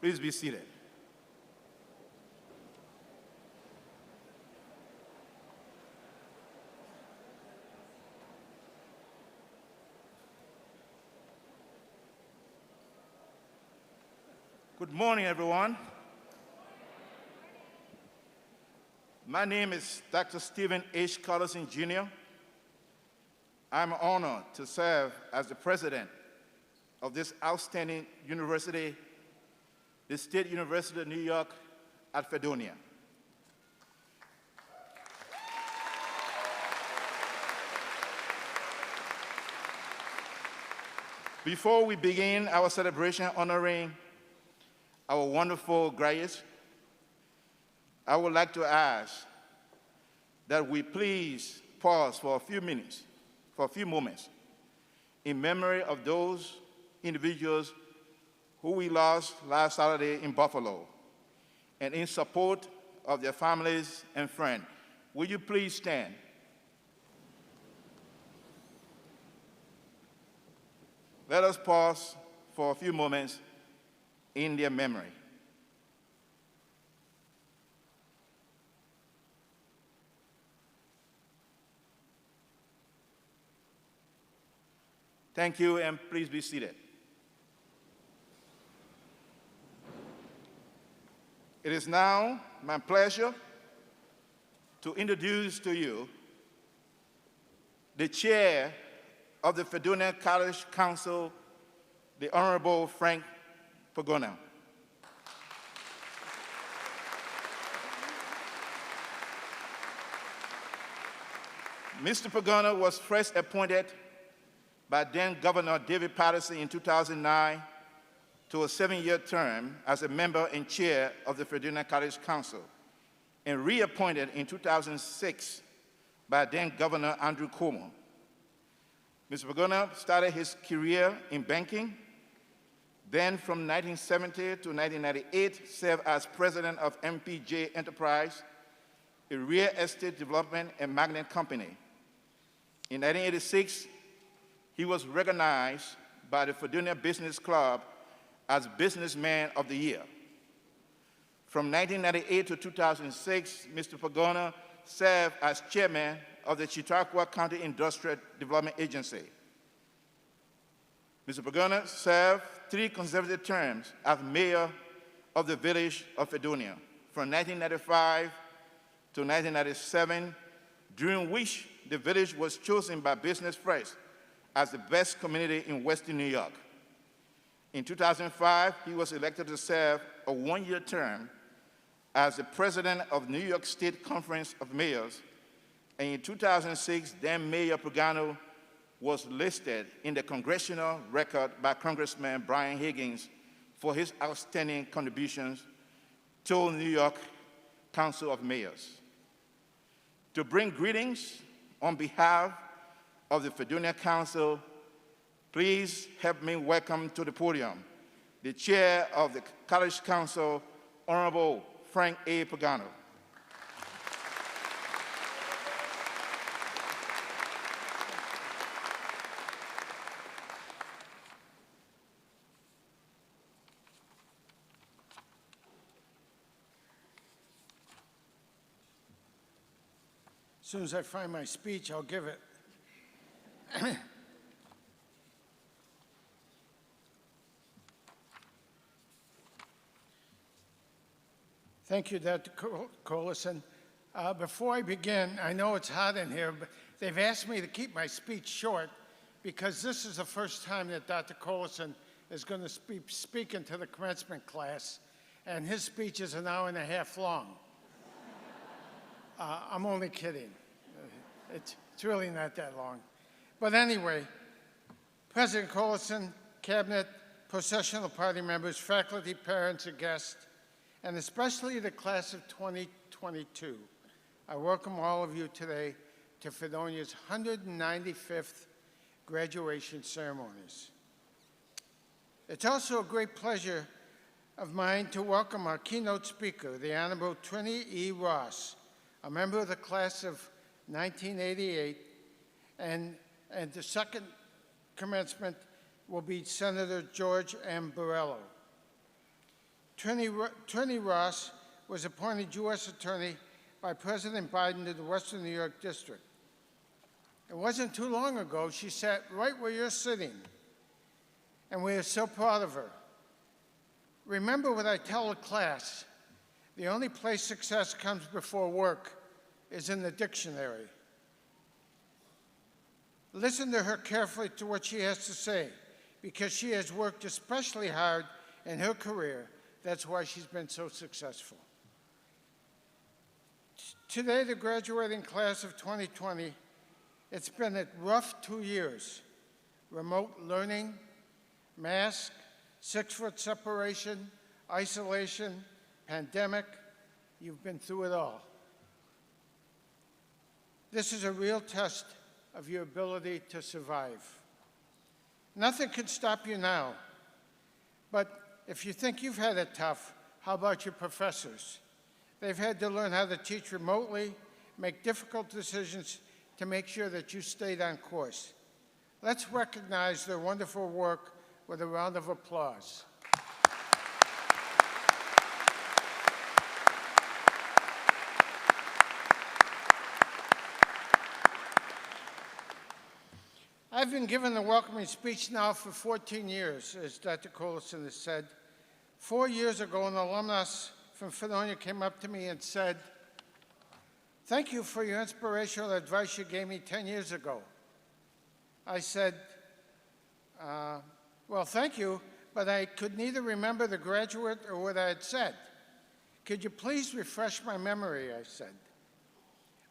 Please be seated. Good morning, everyone. My name is Dr. Stephen H. Collison, Jr. I'm honored to serve as the president of this outstanding university, the State University of New York at Fredonia. Before we begin our celebration honoring our wonderful graduates, I would like to ask that we please pause for a few moments, in memory of those individuals who we lost last Saturday in Buffalo, and in support of their families and friends. Will you please stand? Let us pause for a few moments in their memory. Thank you, and please be seated. It is now my pleasure to introduce to you the chair of the Fredonia College Council, the Honorable Frank Pagona. Mr. Pagona was first appointed by then Governor David Paterson in 2009 to a 7-year term as a member and chair of the Fredonia College Council, and reappointed in 2006 by then Governor Andrew Cuomo. Mr. Pagona started his career in banking, then from 1970 to 1998 served as president of MPJ Enterprise, a real estate development and magnet company. In 1986, he was recognized by the Fredonia Business Club as Businessman of the Year. From 1998 to 2006, Mr. Pagona served as chairman of the Chautauqua County Industrial Development Agency. Mr. Pagona served 3 consecutive terms as mayor of the village of Fredonia from 1995 to 1997, during which the village was chosen by Business First as the best community in Western New York. In 2005, he was elected to serve a 1-year term as the president of New York State Conference of Mayors, and in 2006, then Mayor Pagano was listed in the congressional record by Congressman Brian Higgins for his outstanding contributions to New York Council of Mayors. To bring greetings on behalf of the Fredonia Council, please help me welcome to the podium the chair of the College Council, Honorable Frank A. Pagano. As soon as I find my speech, I'll give it. Thank you, Dr. Collison. Before I begin, I know it's hot in here, but they've asked me to keep my speech short because this is the first time that Dr. Collison is going to be speaking to the commencement class, and his speech is an hour and a half long. I'm only kidding. It's really not that long. But anyway, President Collison, Cabinet, processional party members, faculty, parents, and guests, and especially the class of 2022, I welcome all of you today to Fredonia's 195th graduation ceremonies. It's also a great pleasure of mine to welcome our keynote speaker, the Honorable Trinity E. Ross, a member of the class of 1988, and the second commencement will be Senator George M. Borrello. Trini Ross was appointed U.S. Attorney by President Biden to the Western New York District. It wasn't too long ago she sat right where you're sitting, and we are so proud of her. Remember what I tell the class, the only place success comes before work is in the dictionary. Listen to her carefully to what she has to say, because she has worked especially hard in her career. That's why she's been so successful. Today, the graduating class of 2020, it's been a rough 2 years. Remote learning, mask, 6-foot separation, isolation, pandemic. You've been through it all. This is a real test of your ability to survive. Nothing can stop you now. But if you think you've had it tough, how about your professors? They've had to learn how to teach remotely, make difficult decisions to make sure that you stayed on course. Let's recognize their wonderful work with a round of applause. I've been given the welcoming speech now for 14 years, as Dr. Collison has said. 4 years ago, an alumnus from Fredonia came up to me and said, "Thank you for your inspirational advice you gave me 10 years ago." I said, well, thank you, but I could neither remember the graduate or what I had said. Could you please refresh my memory, I said.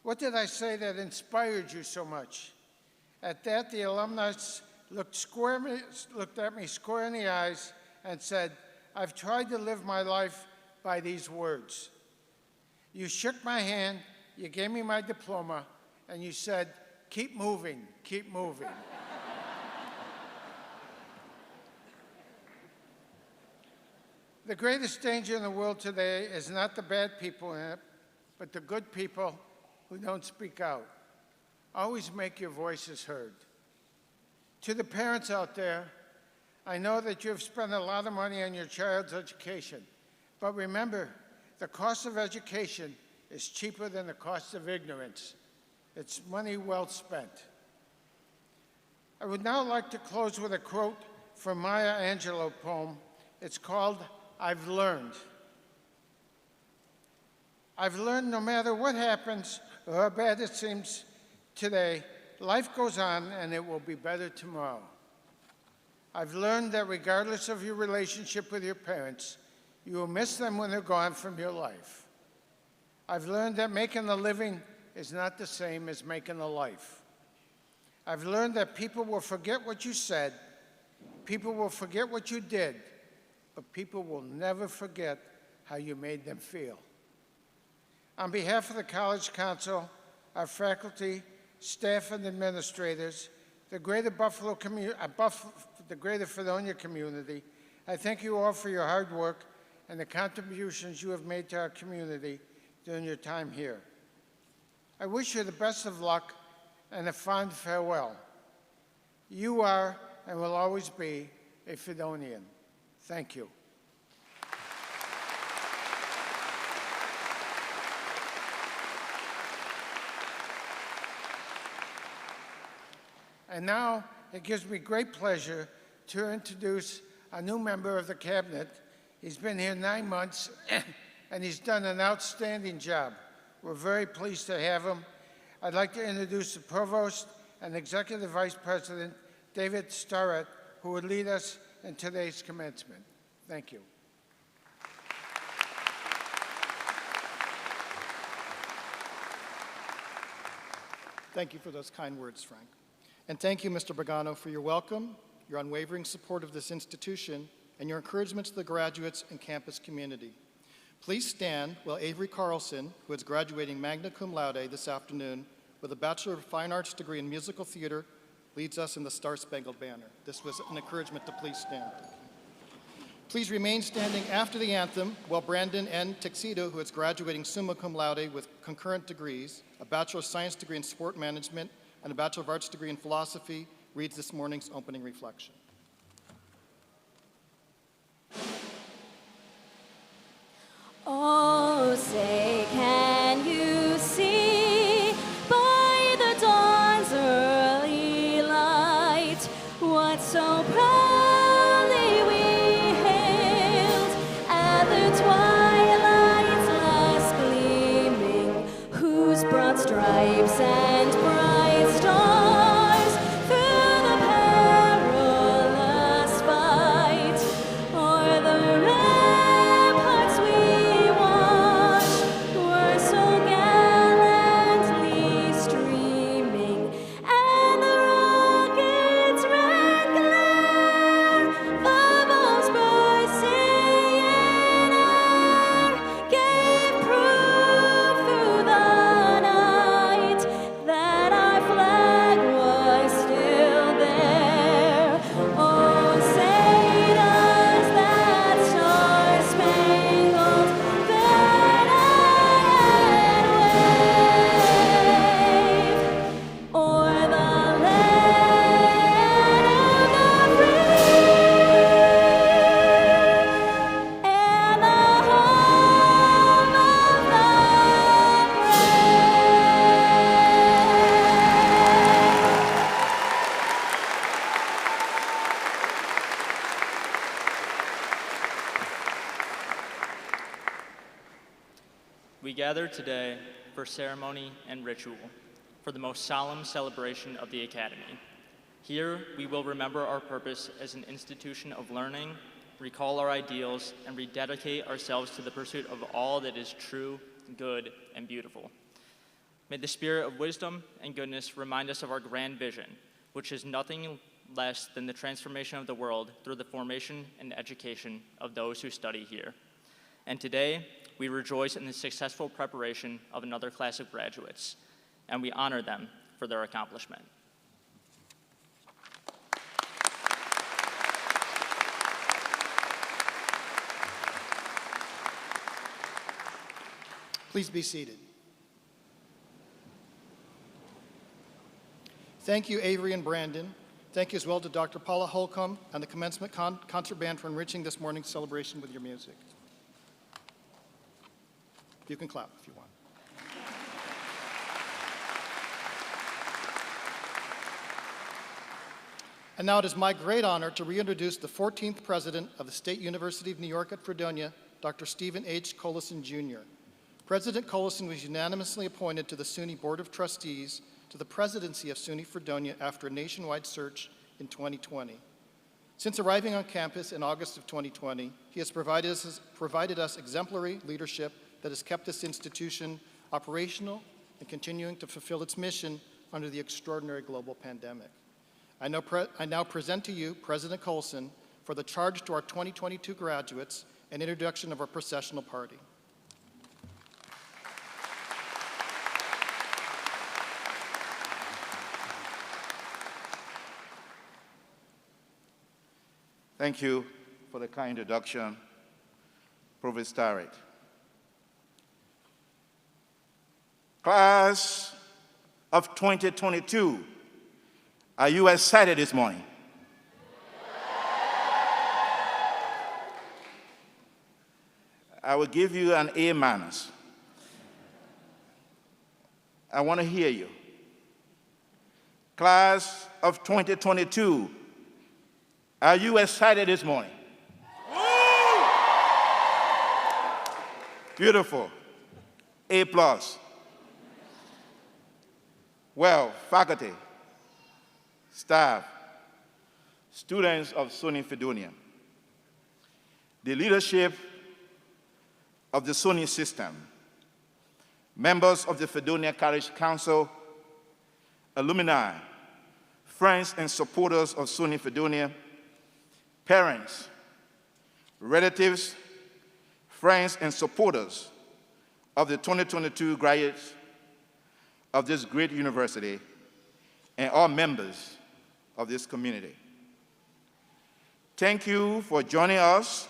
What did I say that inspired you so much? At that, the alumnus looked at me square in the eyes and said, "I've tried to live my life by these words. You shook my hand, you gave me my diploma, and you said, 'Keep moving, keep moving.'" The greatest danger in the world today is not the bad people in it, but the good people who don't speak out. Always make your voices heard. To the parents out there, I know that you have spent a lot of money on your child's education, but remember, the cost of education is cheaper than the cost of ignorance. It's money well spent. I would now like to close with a quote from Maya Angelou poem. It's called "I've Learned." I've learned no matter what happens or how bad it seems today, life goes on and it will be better tomorrow. I've learned that regardless of your relationship with your parents, you will miss them when they're gone from your life. I've learned that making a living is not the same as making a life. I've learned that people will forget what you said, people will forget what you did, but people will never forget how you made them feel. On behalf of the College Council, our faculty, staff, and administrators, the greater Fredonia community, I thank you all for your hard work and the contributions you have made to our community during your time here. I wish you the best of luck and a fond farewell. You are and will always be a Fredonian. Thank you. And now it gives me great pleasure to introduce a new member of the cabinet. He's been here 9 months and he's done an outstanding job. We're very pleased to have him. I'd like to introduce the Provost and Executive Vice President, David Starrett, who will lead us in today's commencement. Thank you. Thank you for those kind words, Frank. And thank you, Mr. Bragano, for your welcome, your unwavering support of this institution, and your encouragement to the graduates and campus community. Please stand while Avery Carlson, who is graduating magna cum laude this afternoon with a Bachelor of Fine Arts degree in musical theater, leads us in the Star-Spangled Banner. This was an encouragement to please stand. Please remain standing after the anthem while Brandon N. Tuxedo, who is graduating summa cum laude with concurrent degrees, a Bachelor of Science degree in Sport Management, and a Bachelor of Arts degree in Philosophy, reads this morning's opening reflection. what so proudly we hailed at the twilight's last gleaming, whose broad stripes and bright stars through the perilous fight o'er the ramparts we watched were so gallantly streaming, and the rocket's red glare from all's bursting air gave proof through the night that our flag was still there. Oh, say does that star-spangled banner yet wave o'er the land of the free and the home of the We gather today for ceremony and ritual, for the most solemn celebration of the Academy. Here, we will remember our purpose as an institution of learning, recall our ideals, and rededicate ourselves to the pursuit of all that is true, good, and beautiful. May the spirit of wisdom and goodness remind us of our grand vision, which is nothing less than the transformation of the world through the formation and education of those who study here. And today, we rejoice in the successful preparation of another class of graduates, and we honor them for their accomplishment. Please be seated. Thank you, Avery and Brandon. Thank you as well to Dr. Paula Holcomb and the Commencement Concert Band for enriching this morning's celebration with your music. You can clap if you want. And now it is my great honor to reintroduce the 14th president of the State University of New York at Fredonia, Dr. Stephen H. Collison, Jr. President Collison was unanimously appointed to the SUNY Board of Trustees to the presidency of SUNY Fredonia after a nationwide search in 2020. Since arriving on campus in August of 2020, he has provided us exemplary leadership that has kept this institution operational and continuing to fulfill its mission under the extraordinary global pandemic. I now present to you President Collison for the charge to our 2022 graduates and introduction of our processional party. Thank you for the kind introduction, Provost Tarrant. Class of 2022, are you excited this morning? I will give you an A-. I want to hear you. Class of 2022, are you excited this morning? Beautiful. A+. Well, faculty, staff, students of SUNY Fredonia, the leadership of the SUNY system, members of the Fredonia College Council, alumni, friends and supporters of SUNY Fredonia, parents, relatives, friends and supporters of the 2022 graduates of this great university, and all members of this community. Thank you for joining us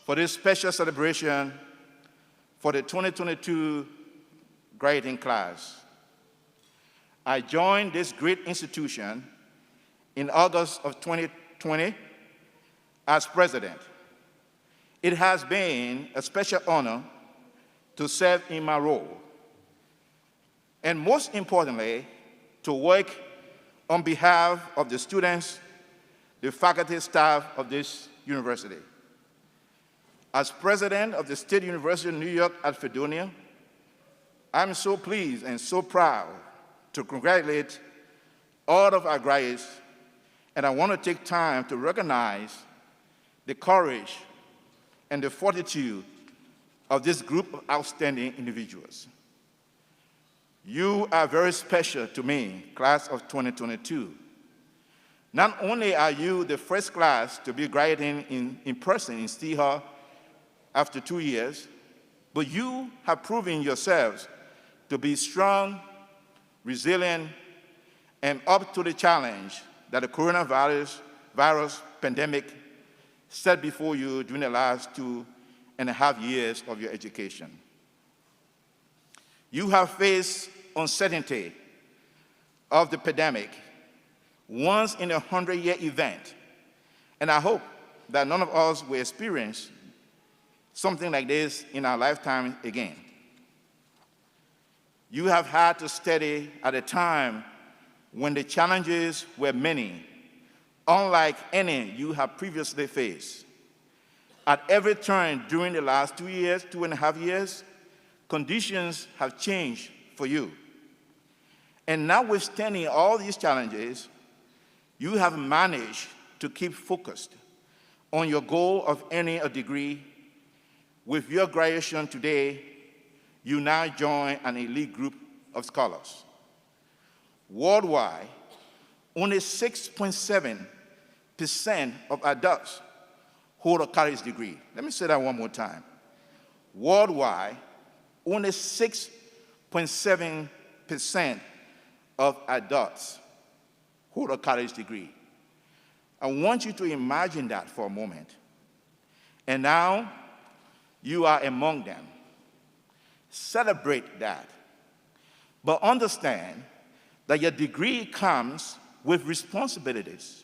for this special celebration for the 2022 graduating class. I joined this great institution in August of 2020 as president. It has been a special honor to serve in my role, and most importantly, to work on behalf of the students the faculty staff of this university. As president of the State University of New York at Fredonia, I'm so pleased and so proud to congratulate all of our graduates, and I want to take time to recognize the courage and the fortitude of this group of outstanding individuals. You are very special to me, class of 2022. Not only are you the first class to be graduating in person in Steve Hall after 2 years, but you have proven yourselves to be strong, resilient, and up to the challenge that the coronavirus pandemic set before you during the last 2.5 years of your education. You have faced uncertainty of the pandemic, once in a 100-year event, and I hope that none of us will experience something like this in our lifetime again. You have had to study at a time when the challenges were many, unlike any you have previously faced. At every turn during the last 2.5 years, conditions have changed for you. And notwithstanding all these challenges, you have managed to keep focused on your goal of earning a degree. With your graduation today, you now join an elite group of scholars. Worldwide, only 6.7% of adults hold a college degree. Let me say that one more time. Worldwide, only 6.7% of adults hold a college degree. I want you to imagine that for a moment. And now, you are among them. Celebrate that. But understand that your degree comes with responsibilities.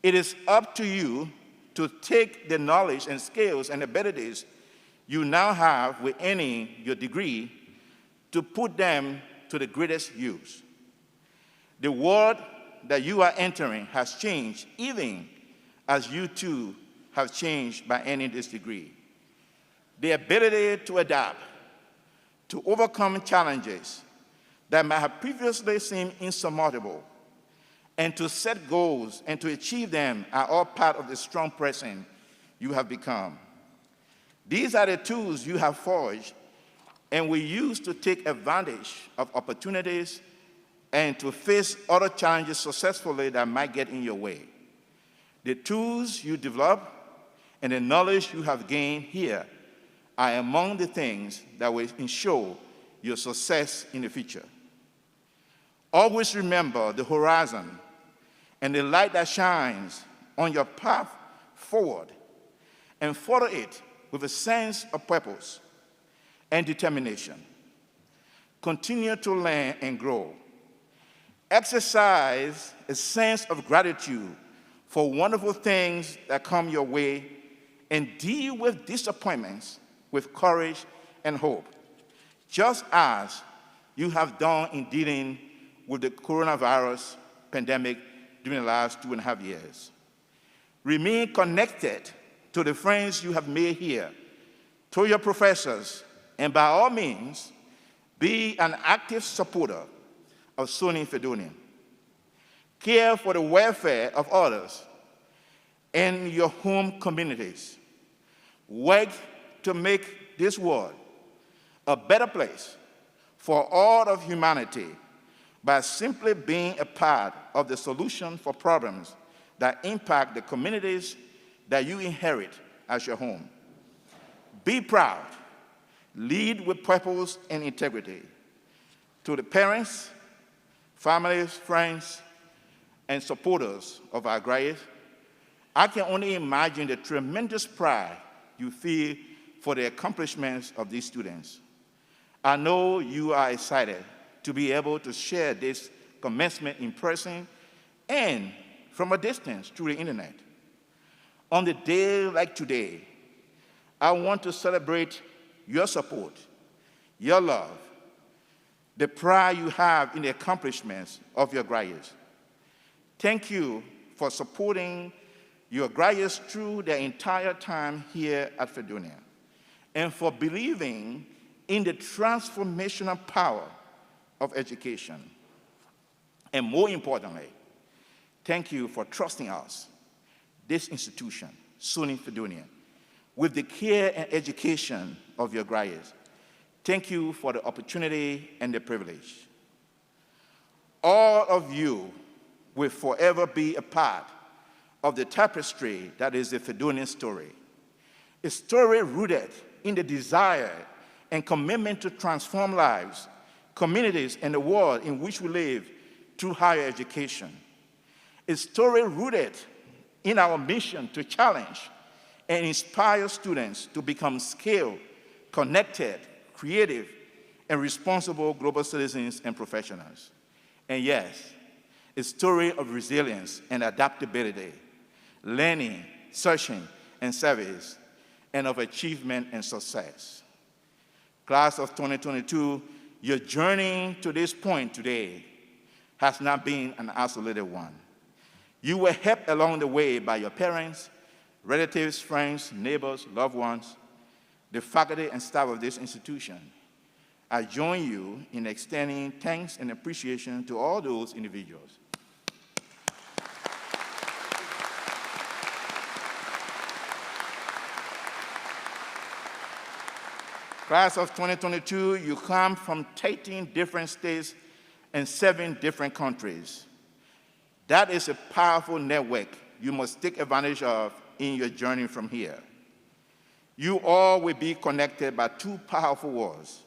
It is up to you to take the knowledge and skills and abilities you now have with earning your degree to put them to the greatest use. The world that you are entering has changed, even as you too have changed by earning this degree. The ability to adapt, to overcome challenges that might have previously seemed insurmountable, and to set goals and to achieve them are all part of the strong person you have become. These are the tools you have forged and will use to take advantage of opportunities and to face other challenges successfully that might get in your way. The tools you develop and the knowledge you have gained here are among the things that will ensure your success in the future. Always remember the horizon and the light that shines on your path forward, and follow it with a sense of purpose and determination. Continue to learn and grow. Exercise a sense of gratitude for wonderful things that come your way, and deal with disappointments with courage and hope, just as you have done in dealing with the coronavirus pandemic during the last 2.5 years. Remain connected to the friends you have made here, to your professors, and by all means, be an active supporter of SUNY Fredonia. Care for the welfare of others in your home communities. Work to make this world a better place for all of humanity by simply being a part of the solution for problems that impact the communities that you inherit as your home. Be proud. Lead with purpose and integrity. To the parents, families, friends, and supporters of our graduates, I can only imagine the tremendous pride you feel for the accomplishments of these students. I know you are excited to be able to share this commencement in person and from a distance through the internet. On a day like today, I want to celebrate your support, your love, the pride you have in the accomplishments of your graduates. Thank you for for supporting your graduates through their entire time here at Fredonia, and for believing in the transformational power of education. And more importantly, thank you for trusting us, this institution, SUNY Fredonia, with the care and education of your graduates. Thank you for the opportunity and the privilege. All of you will forever be a part of the tapestry that is the Fredonian story, a story rooted in the desire and commitment to transform lives, communities, and the world in which we live through higher education, a story rooted in our mission to challenge and inspire students to become skilled, connected, creative, and responsible global citizens and professionals. And yes, a story of resilience and adaptability, learning, searching, and service, and of achievement and success. Class of 2022, your journey to this point today has not been an isolated one. You were helped along the way by your parents, relatives, friends, neighbors, loved ones, the faculty and staff of this institution. I join you in extending thanks and appreciation to all those individuals. Class of 2022, you come from 13 different states and 7 different countries. That is a powerful network you must take advantage of in your journey from here. You all will be connected by 2 powerful words: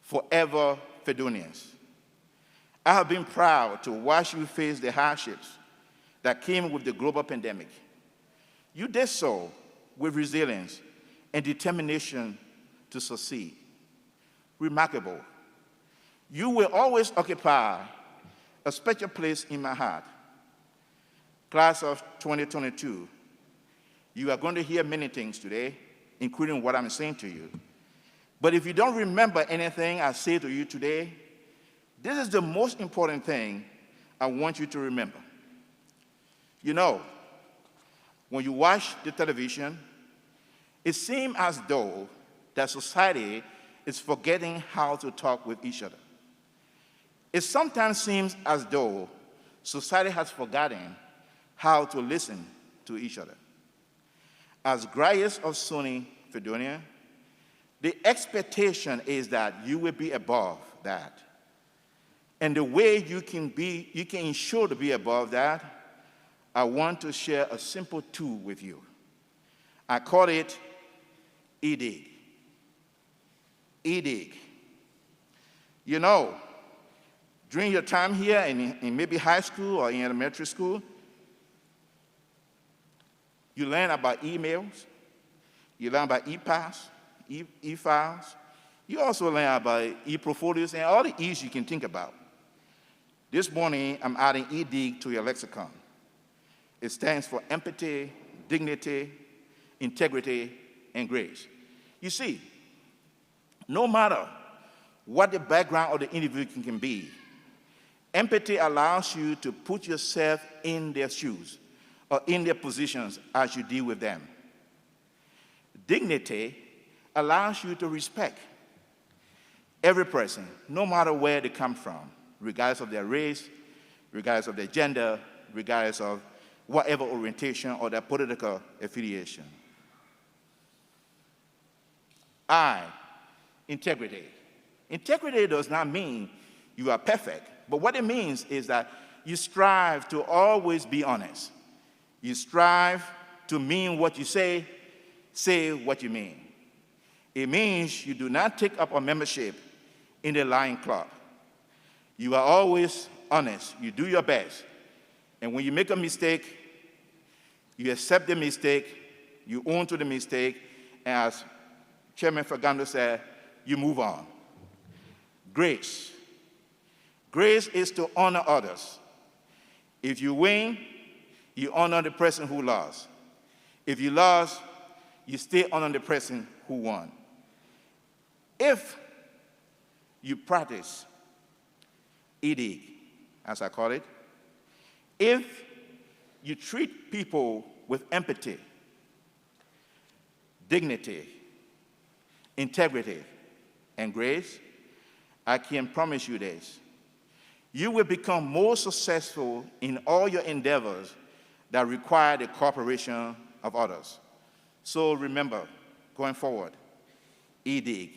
forever Fredonians. I have been proud to watch you face the hardships that came with the global pandemic. You did so with resilience and determination to succeed. Remarkable. You will always occupy a special place in my heart. Class of 2022, you are going to hear many things today, including what I'm saying to you. But if you don't remember anything I say to you today, this is the most important thing I want you to remember. You know, when you watch the television, it seems as though that society is forgetting how to talk with each other. It sometimes seems as though society has forgotten how to listen to each other. As graduates of SUNY Fredonia, the expectation is that you will be above that. And the way you can ensure to be above that, I want to share a simple tool with you. I call it EDIG. EDIG. You know, during your time here in maybe high school or in elementary school, you learn about emails, you learn about e-pass, e-files. You also learn about e-portfolios and all the E's you can think about. This morning, I'm adding EDIG to your lexicon. It stands for empathy, dignity, integrity, and grace. You see, no matter what the background of the individual can be, empathy allows you to put yourself in their shoes or in their positions as you deal with them. Dignity allows you to respect every person, no matter where they come from, regardless of their race, regardless of their gender, regardless of whatever orientation or their political affiliation. Integrity. Integrity does not mean you are perfect, but what it means is that you strive to always be honest. You strive to mean what you say what you mean. It means you do not take up a membership in the lying club. You are always honest. You do your best. And when you make a mistake, you accept the mistake, you own to the mistake, and as Chairman Fagando said, you move on. Grace. Grace is to honor others. If you win, you honor the person who lost. If you lost, you still honor the person who won. If you practice EDIG, as I call it, if you treat people with empathy, dignity, integrity, and grace, I can promise you this. You will become more successful in all your endeavors that require the cooperation of others. So remember, going forward, EDIG.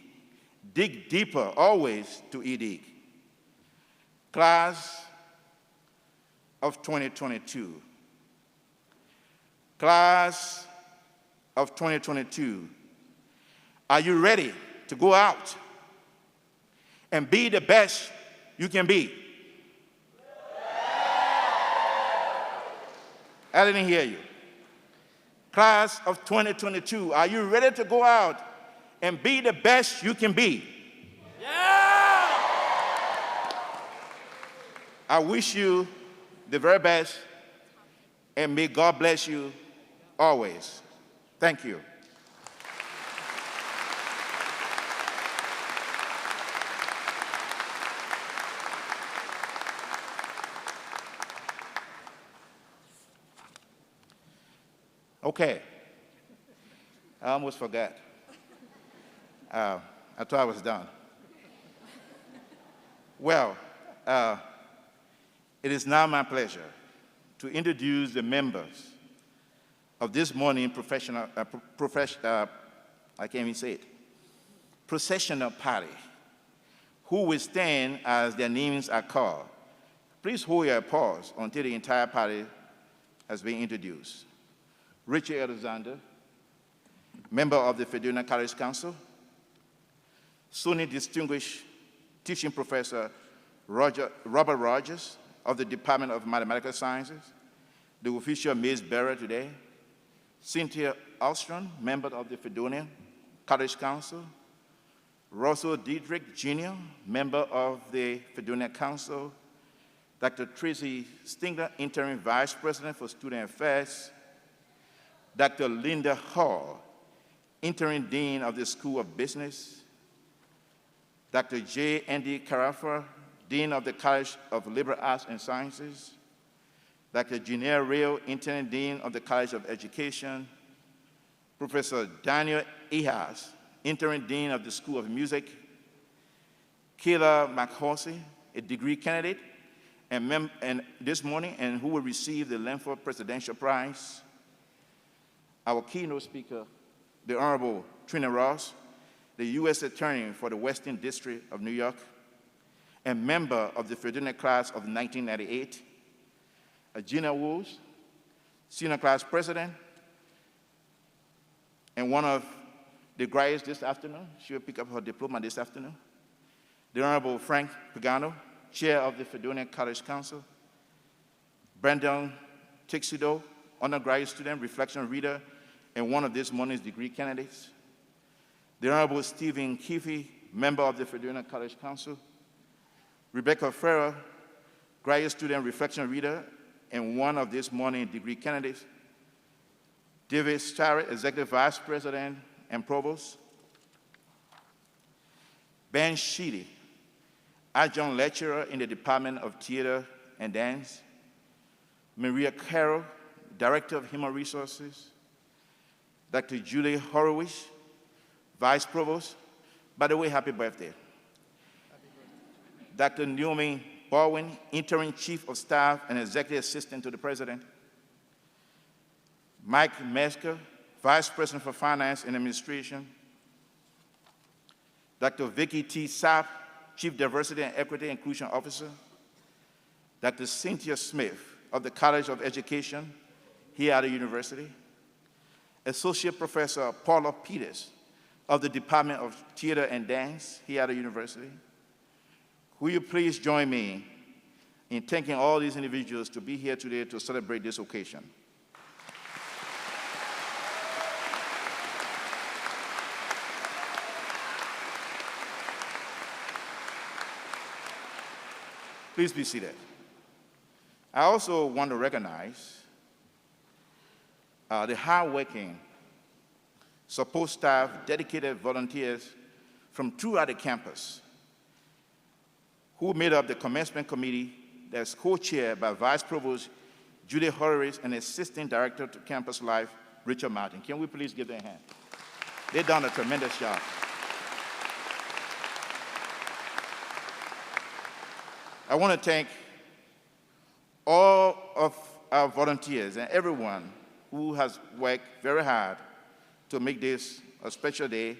Dig deeper always to EDIG. Class of 2022. Class of 2022. Are you ready to go out and be the best you can be? I didn't hear you. Class of 2022, are you ready to go out and be the best you can be? Yeah! I wish you the very best, and may God bless you always. Thank you. Okay, I almost forgot. I thought I was done. Well, it is now my pleasure to introduce the members of this morning processional party, who will stand as their names are called. Please hold your applause until the entire party has been introduced. Richard Alexander, member of the Fredonia College Council. SUNY Distinguished Teaching Professor Robert Rogers of the Department of Mathematical Sciences, the official Mace Bearer today. Cynthia Alstrom, member of the Fredonia College Council. Russell Diedrich, Jr., member of the Fredonia Council. Dr. Tracy Stingler, interim vice president for student affairs. Dr. Linda Hall, interim dean of the School of Business. Dr. J. Andy Carafa, dean of the College of Liberal Arts and Sciences. Dr. Janelle Real, interim dean of the College of Education. Professor Daniel Ehas, interim dean of the School of Music. Kayla McHorsey, a degree candidate, and this morning, and who will receive the Lanford Presidential Prize. Our keynote speaker, the Honorable Trina Ross, the U.S. Attorney for the Western District of New York, and member of the Fredonia class of 1998. Gina Woods, senior class president, and one of the graduates this afternoon. She will pick up her diploma this afternoon. The Honorable Frank Pagano, chair of the Fredonia College Council. Brandon Tixido, undergraduate student, reflection reader, and one of this morning's degree candidates. The Honorable Stephen Keefe, member of the Fredonia College Council. Rebecca Ferrer, graduate student, reflection reader, and one of this morning's degree candidates. David Starrett, executive vice president and provost. Ben Sheedy, adjunct lecturer in the Department of Theater and Dance. Maria Carroll, director of human resources. Dr. Julie Horowitz, vice provost. By the way, happy birthday. Dr. Naomi Baldwin, interim chief of staff and executive assistant to the president. Mike Mesker, vice president for finance and administration. Dr. Vicky T. Sapp, chief diversity and equity inclusion officer. Dr. Cynthia Smith of the College of Education here at the university. Associate Professor Paula Peters of the Department of Theater and Dance here at the university. Will you please join me in thanking all these individuals to be here today to celebrate this occasion. Please be seated. I also want to recognize the hardworking support staff, dedicated volunteers from throughout the campus who made up the commencement committee that's co-chaired by Vice Provost Judy Horowitz, and Assistant Director to Campus Life, Richard Martin. Can we please give them a hand? They've done a tremendous job. I want to thank all of our volunteers and everyone who has worked very hard to make this a special day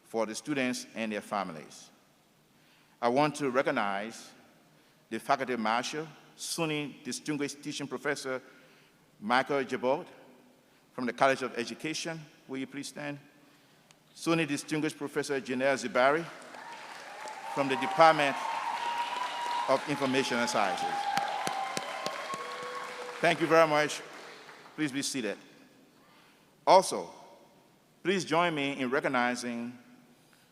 for the students and their families. I want to recognize the Faculty Marshal, SUNY Distinguished Teaching Professor Michael Jabot from the College of Education. Will you please stand? SUNY Distinguished Professor Janelle Zibari from the Department of Information and Sciences. Thank you very much. Please be seated. Also, please join me in recognizing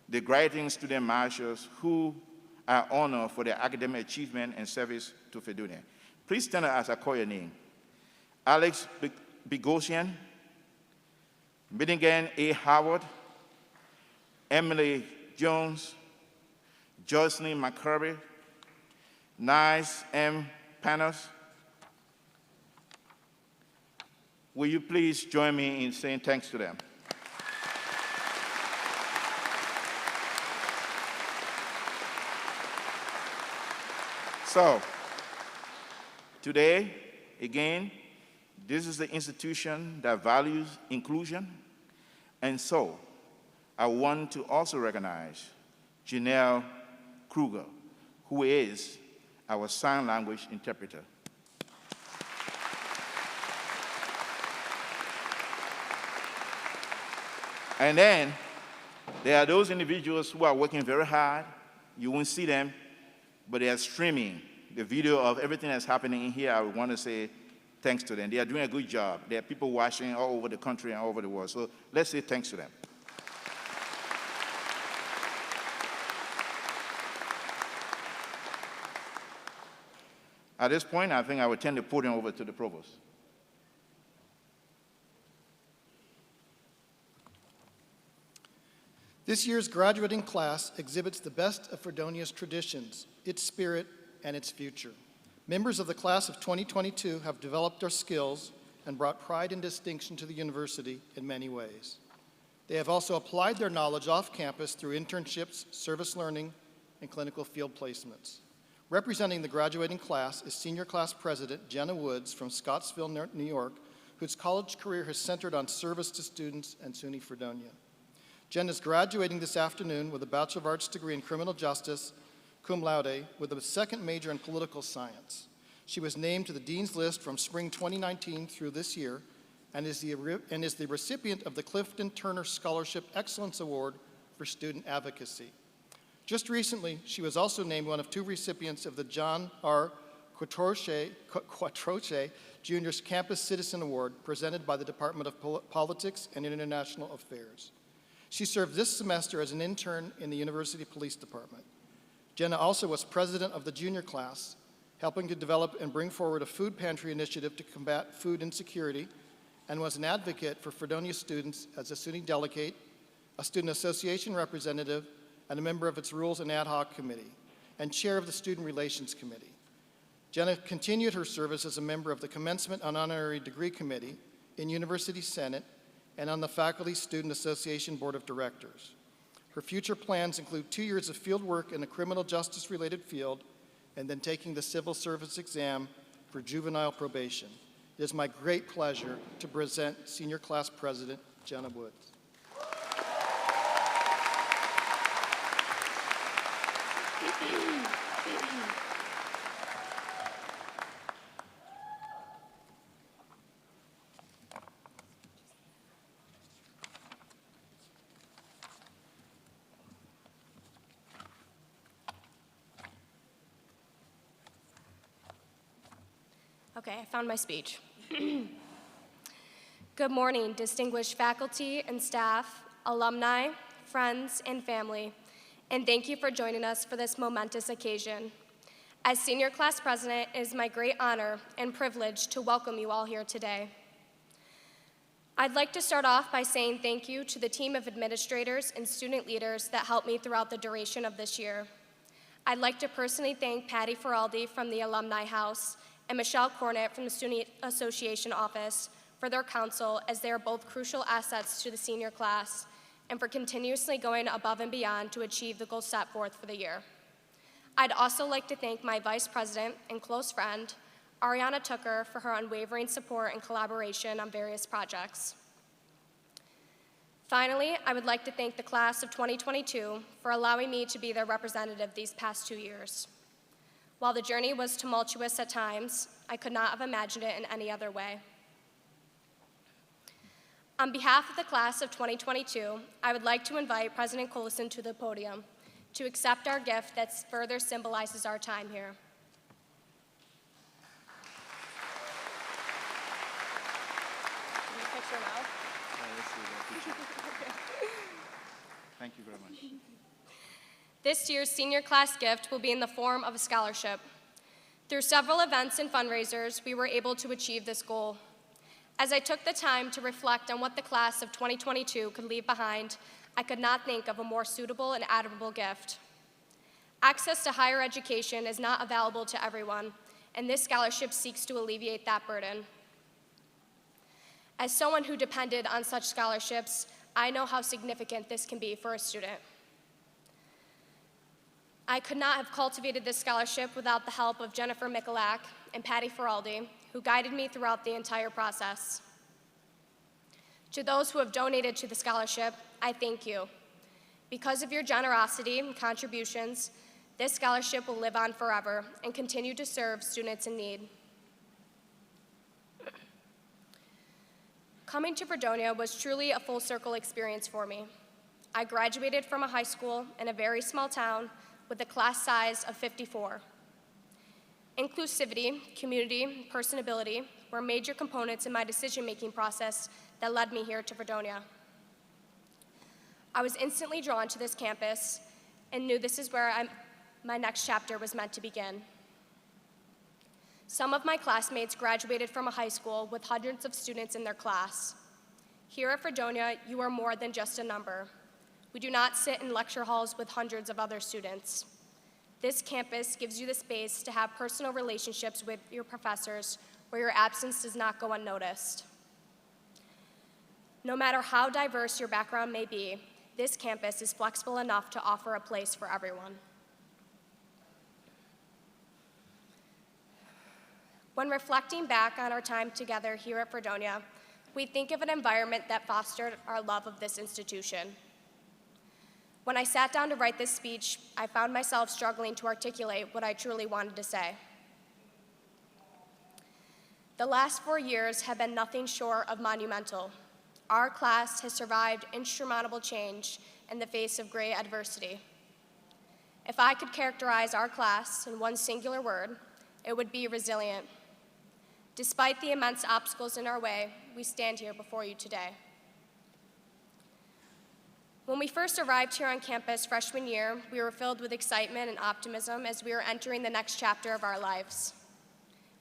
the graduating student marshals who are honored for their academic achievement and service to Fredonia. Please stand up as I call your name. Alex Bigosian, Milligan A. Howard, Emily Jones, Jocelyn McCurry, Nice M. Panos. Will you please join me in saying thanks to them? So, today, again, this is the institution that values inclusion, and so I want to also recognize Janelle Kruger, who is our sign language interpreter. And then there are those individuals who are working very hard. You won't see them, but they are streaming the video of everything that's happening in here. I want to say thanks to them. They are doing a good job. There are people watching all over the country and all over the world. So let's say thanks to them. At this point, I think I will turn the podium over to the provost. This year's graduating class exhibits the best of Fredonia's traditions, its spirit, and its future. Members of the class of 2022 have developed their skills and brought pride and distinction to the university in many ways. They have also applied their knowledge off campus through internships, service learning, and clinical field placements. Representing the graduating class is Senior Class President Jenna Woods from Scottsville, New York, whose college career has centered on service to students and SUNY Fredonia. Jen is graduating this afternoon with a Bachelor of Arts degree in Criminal Justice, cum laude, with a second major in Political Science. She was named to the Dean's List from spring 2019 through this year and is the recipient of the Clifton Turner Scholarship Excellence Award for Student Advocacy. Just recently, she was also named one of 2 recipients of the John R. Quattroche Jr.'s Campus Citizen Award presented by the Department of Politics and International Affairs. She served this semester as an intern in the University Police Department. Jenna also was president of the junior class, helping to develop and bring forward a food pantry initiative to combat food insecurity, and was an advocate for Fredonia students as a SUNY delegate, a student association representative, and a member of its Rules and Ad Hoc Committee, and chair of the Student Relations Committee. Jenna continued her service as a member of the Commencement and Honorary Degree Committee in University Senate and on the Faculty Student Association Board of Directors. Her future plans include 2 years of field work in a criminal justice-related field and then taking the civil service exam for juvenile probation. It is my great pleasure to present Senior Class President Jenna Woods. Okay, I found my speech. Good morning, distinguished faculty and staff, alumni, friends, and family, and thank you for joining us for this momentous occasion. As Senior Class President, it is my great honor and privilege to welcome you all here today. I'd like to start off by saying thank you to the team of administrators and student leaders that helped me throughout the duration of this year. I'd like to personally thank Patty Feraldi from the Alumni House and Michelle Cornett from the Student Association office for their counsel, as they are both crucial assets to the senior class, and for continuously going above and beyond to achieve the goals set forth for the year. I'd also like to thank my vice president and close friend, Ariana Tucker, for her unwavering support and collaboration on various projects. Finally, I would like to thank the class of 2022 for allowing me to be their representative these past 2 years. While the journey was tumultuous at times, I could not have imagined it in any other way. On behalf of the class of 2022, I would like to invite President Collison to the podium to accept our gift that further symbolizes our time here. Can you picture now? Thank you very much. This year's senior class gift will be in the form of a scholarship. Through several events and fundraisers, we were able to achieve this goal. As I took the time to reflect on what the class of 2022 could leave behind, I could not think of a more suitable and admirable gift. Access to higher education is not available to everyone, and this scholarship seeks to alleviate that burden. As someone who depended on such scholarships, I know how significant this can be for a student. I could not have cultivated this scholarship without the help of Jennifer Michalak and Patty Feraldi, who guided me throughout the entire process. To those who have donated to the scholarship, I thank you. Because of your generosity and contributions, this scholarship will live on forever and continue to serve students in need. Coming to Fredonia was truly a full circle experience for me. I graduated from a high school in a very small town with a class size of 54. Inclusivity, community, personability were major components in my decision-making process that led me here to Fredonia. I was instantly drawn to this campus and knew this is where my next chapter was meant to begin. Some of my classmates graduated from a high school with hundreds of students in their class. Here at Fredonia, you are more than just a number. We do not sit in lecture halls with hundreds of other students. This campus gives you the space to have personal relationships with your professors where your absence does not go unnoticed. No matter how diverse your background may be, this campus is flexible enough to offer a place for everyone. When reflecting back on our time together here at Fredonia, we think of an environment that fostered our love of this institution. When I sat down to write this speech, I found myself struggling to articulate what I truly wanted to say. The last 4 years have been nothing short of monumental. Our class has survived insurmountable change in the face of great adversity. If I could characterize our class in one singular word, it would be resilient. Despite the immense obstacles in our way, we stand here before you today. When we first arrived here on campus freshman year, we were filled with excitement and optimism as we were entering the next chapter of our lives.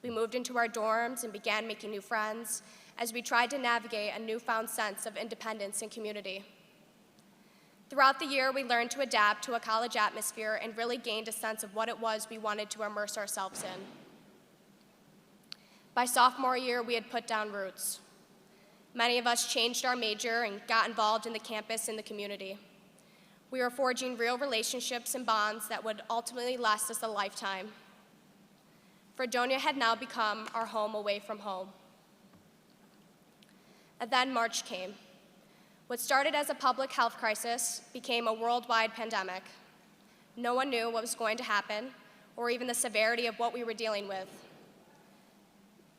We moved into our dorms and began making new friends as we tried to navigate a newfound sense of independence and community. Throughout the year, we learned to adapt to a college atmosphere and really gained a sense of what it was we wanted to immerse ourselves in. By sophomore year, we had put down roots. Many of us changed our major and got involved in the campus and the community. We were forging real relationships and bonds that would ultimately last us a lifetime. Fredonia had now become our home away from home. And then March came. What started as a public health crisis became a worldwide pandemic. No one knew what was going to happen or even the severity of what we were dealing with.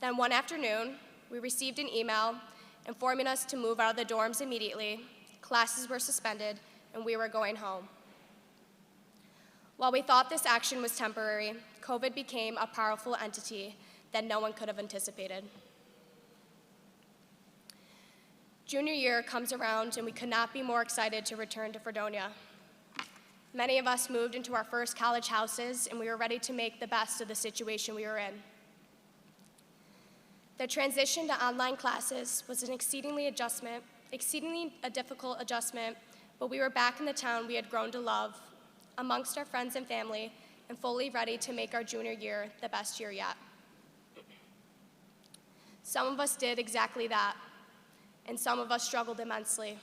Then one afternoon, we received an email informing us to move out of the dorms immediately, classes were suspended, and we were going home. While we thought this action was temporary, COVID became a powerful entity that no one could have anticipated. Junior year comes around, and we could not be more excited to return to Fredonia. Many of us moved into our first college houses, and we were ready to make the best of the situation we were in. The transition to online classes was an exceedingly a difficult adjustment, but we were back in the town we had grown to love, amongst our friends and family, and fully ready to make our junior year the best year yet. Some of us did exactly that, and some of us struggled immensely.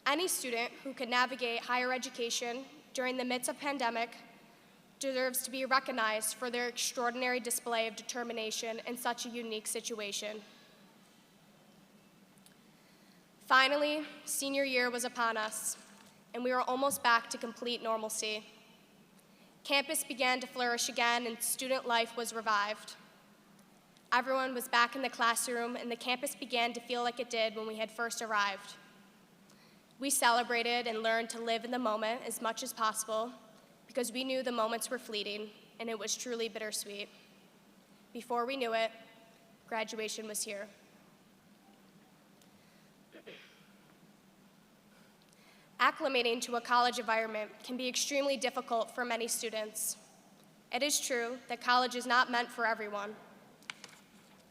Any student who can navigate higher education during the midst of pandemic deserves to be recognized for their extraordinary display of determination in such a unique situation. Finally, senior year was upon us, and we were almost back to complete normalcy. Campus began to flourish again, and student life was revived. Everyone was back in the classroom, and the campus began to feel like it did when we had first arrived. We celebrated and learned to live in the moment as much as possible because we knew the moments were fleeting, and it was truly bittersweet. Before we knew it, graduation was here. Acclimating to a college environment can be extremely difficult for many students. It is true that college is not meant for everyone.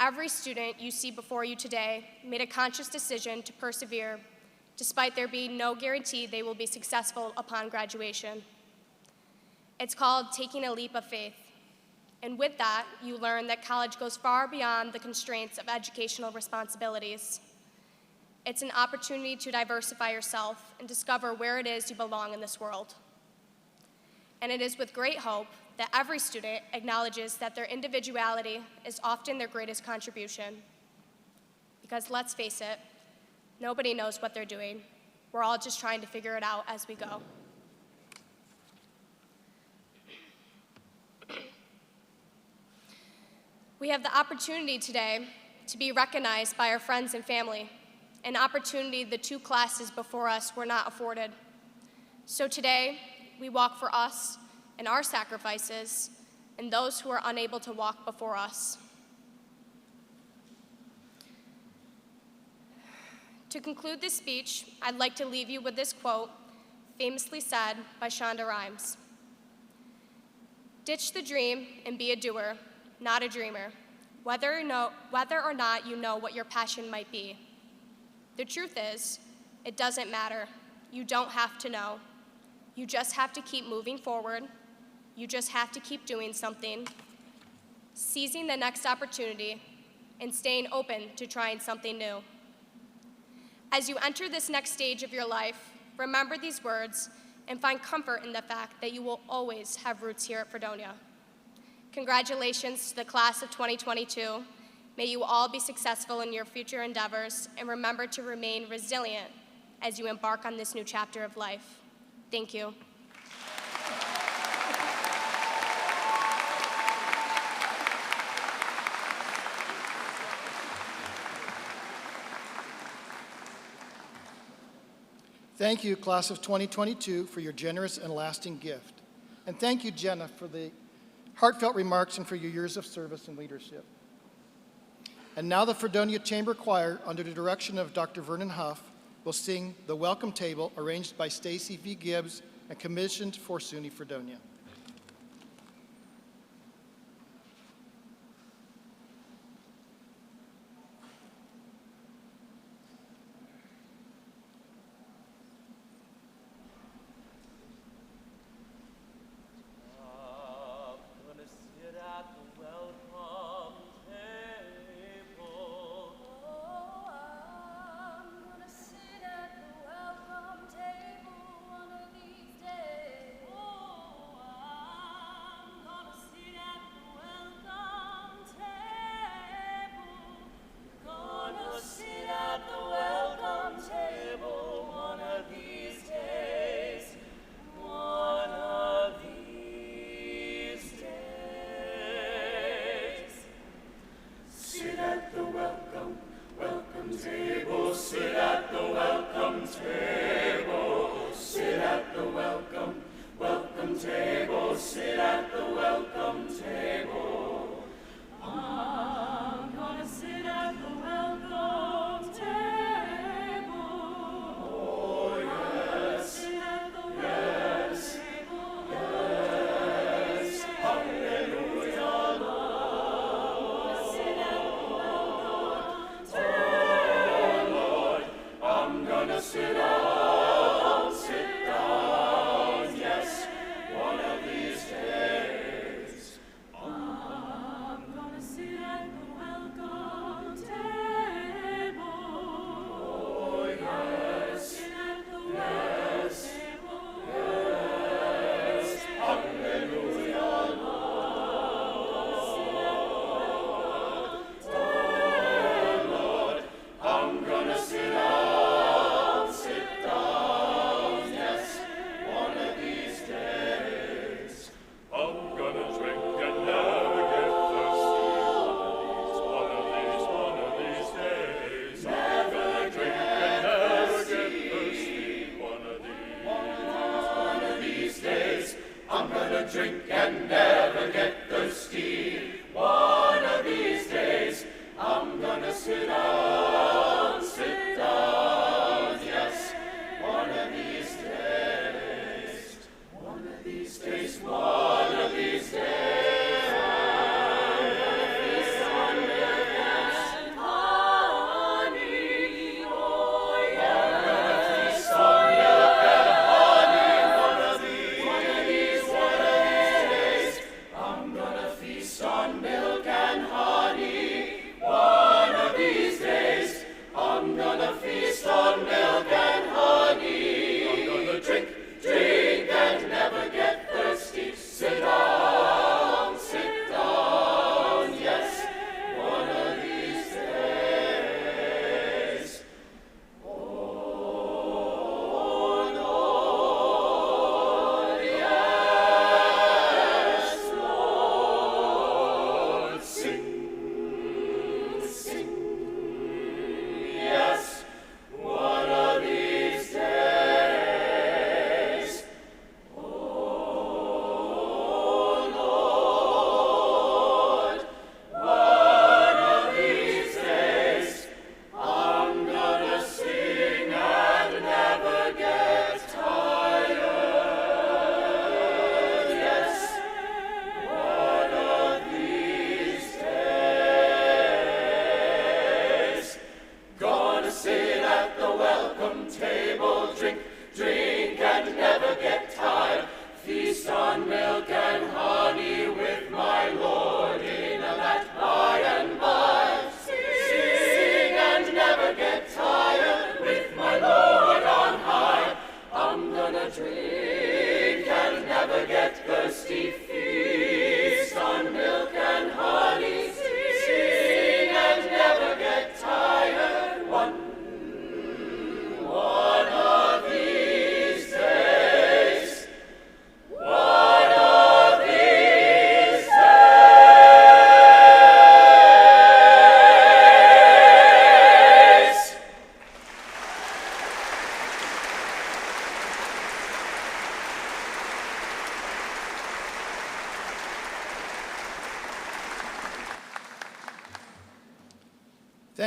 Every student you see before you today made a conscious decision to persevere, despite there being no guarantee they will be successful upon graduation. It's called taking a leap of faith. And with that, you learn that college goes far beyond the constraints of educational responsibilities. It's an opportunity to diversify yourself and discover where it is you belong in this world. And it is with great hope that every student acknowledges that their individuality is often their greatest contribution. Because let's face it, nobody knows what they're doing. We're all just trying to figure it out as we go. We have the opportunity today to be recognized by our friends and family, an opportunity the two classes before us were not afforded. So today, we walk for us and our sacrifices and those who are unable to walk before us. To conclude this speech, I'd like to leave you with this quote, famously said by Shonda Rhimes. "Ditch the dream and be a doer, not a dreamer, whether or not you know what your passion might be. The truth is, it doesn't matter. You don't have to know. You just have to keep moving forward. You just have to keep doing something, seizing the next opportunity, and staying open to trying something new. As you enter this next stage of your life, remember these words and find comfort in the fact that you will always have roots here at Fredonia. Congratulations to the class of 2022. May you all be successful in your future endeavors, and remember to remain resilient as you embark on this new chapter of life. Thank you. Thank you, class of 2022, for your generous and lasting gift. And thank you, Jenna, for the heartfelt remarks and for your years of service and leadership. And now the Fredonia Chamber Choir, under the direction of Dr. Vernon Huff, will sing The Welcome Table, arranged by Stacy V. Gibbs and commissioned for SUNY Fredonia. Welcome table one of these days. Oh,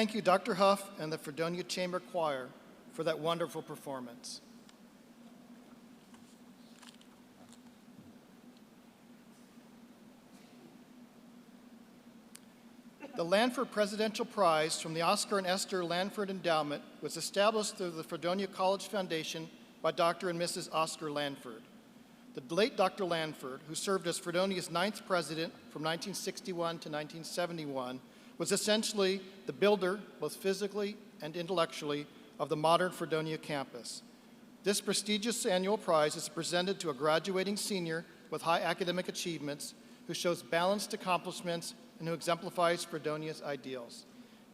Thank you, Dr. Huff and the Fredonia Chamber Choir for that wonderful performance. The Lanford Presidential Prize from the Oscar and Esther Lanford Endowment was established through the Fredonia College Foundation by Dr. and Mrs. Oscar Lanford. The late Dr. Lanford, who served as Fredonia's 9th president from 1961 to 1971, was essentially the builder, both physically and intellectually, of the modern Fredonia campus. This prestigious annual prize is presented to a graduating senior with high academic achievements who shows balanced accomplishments and who exemplifies Fredonia's ideals.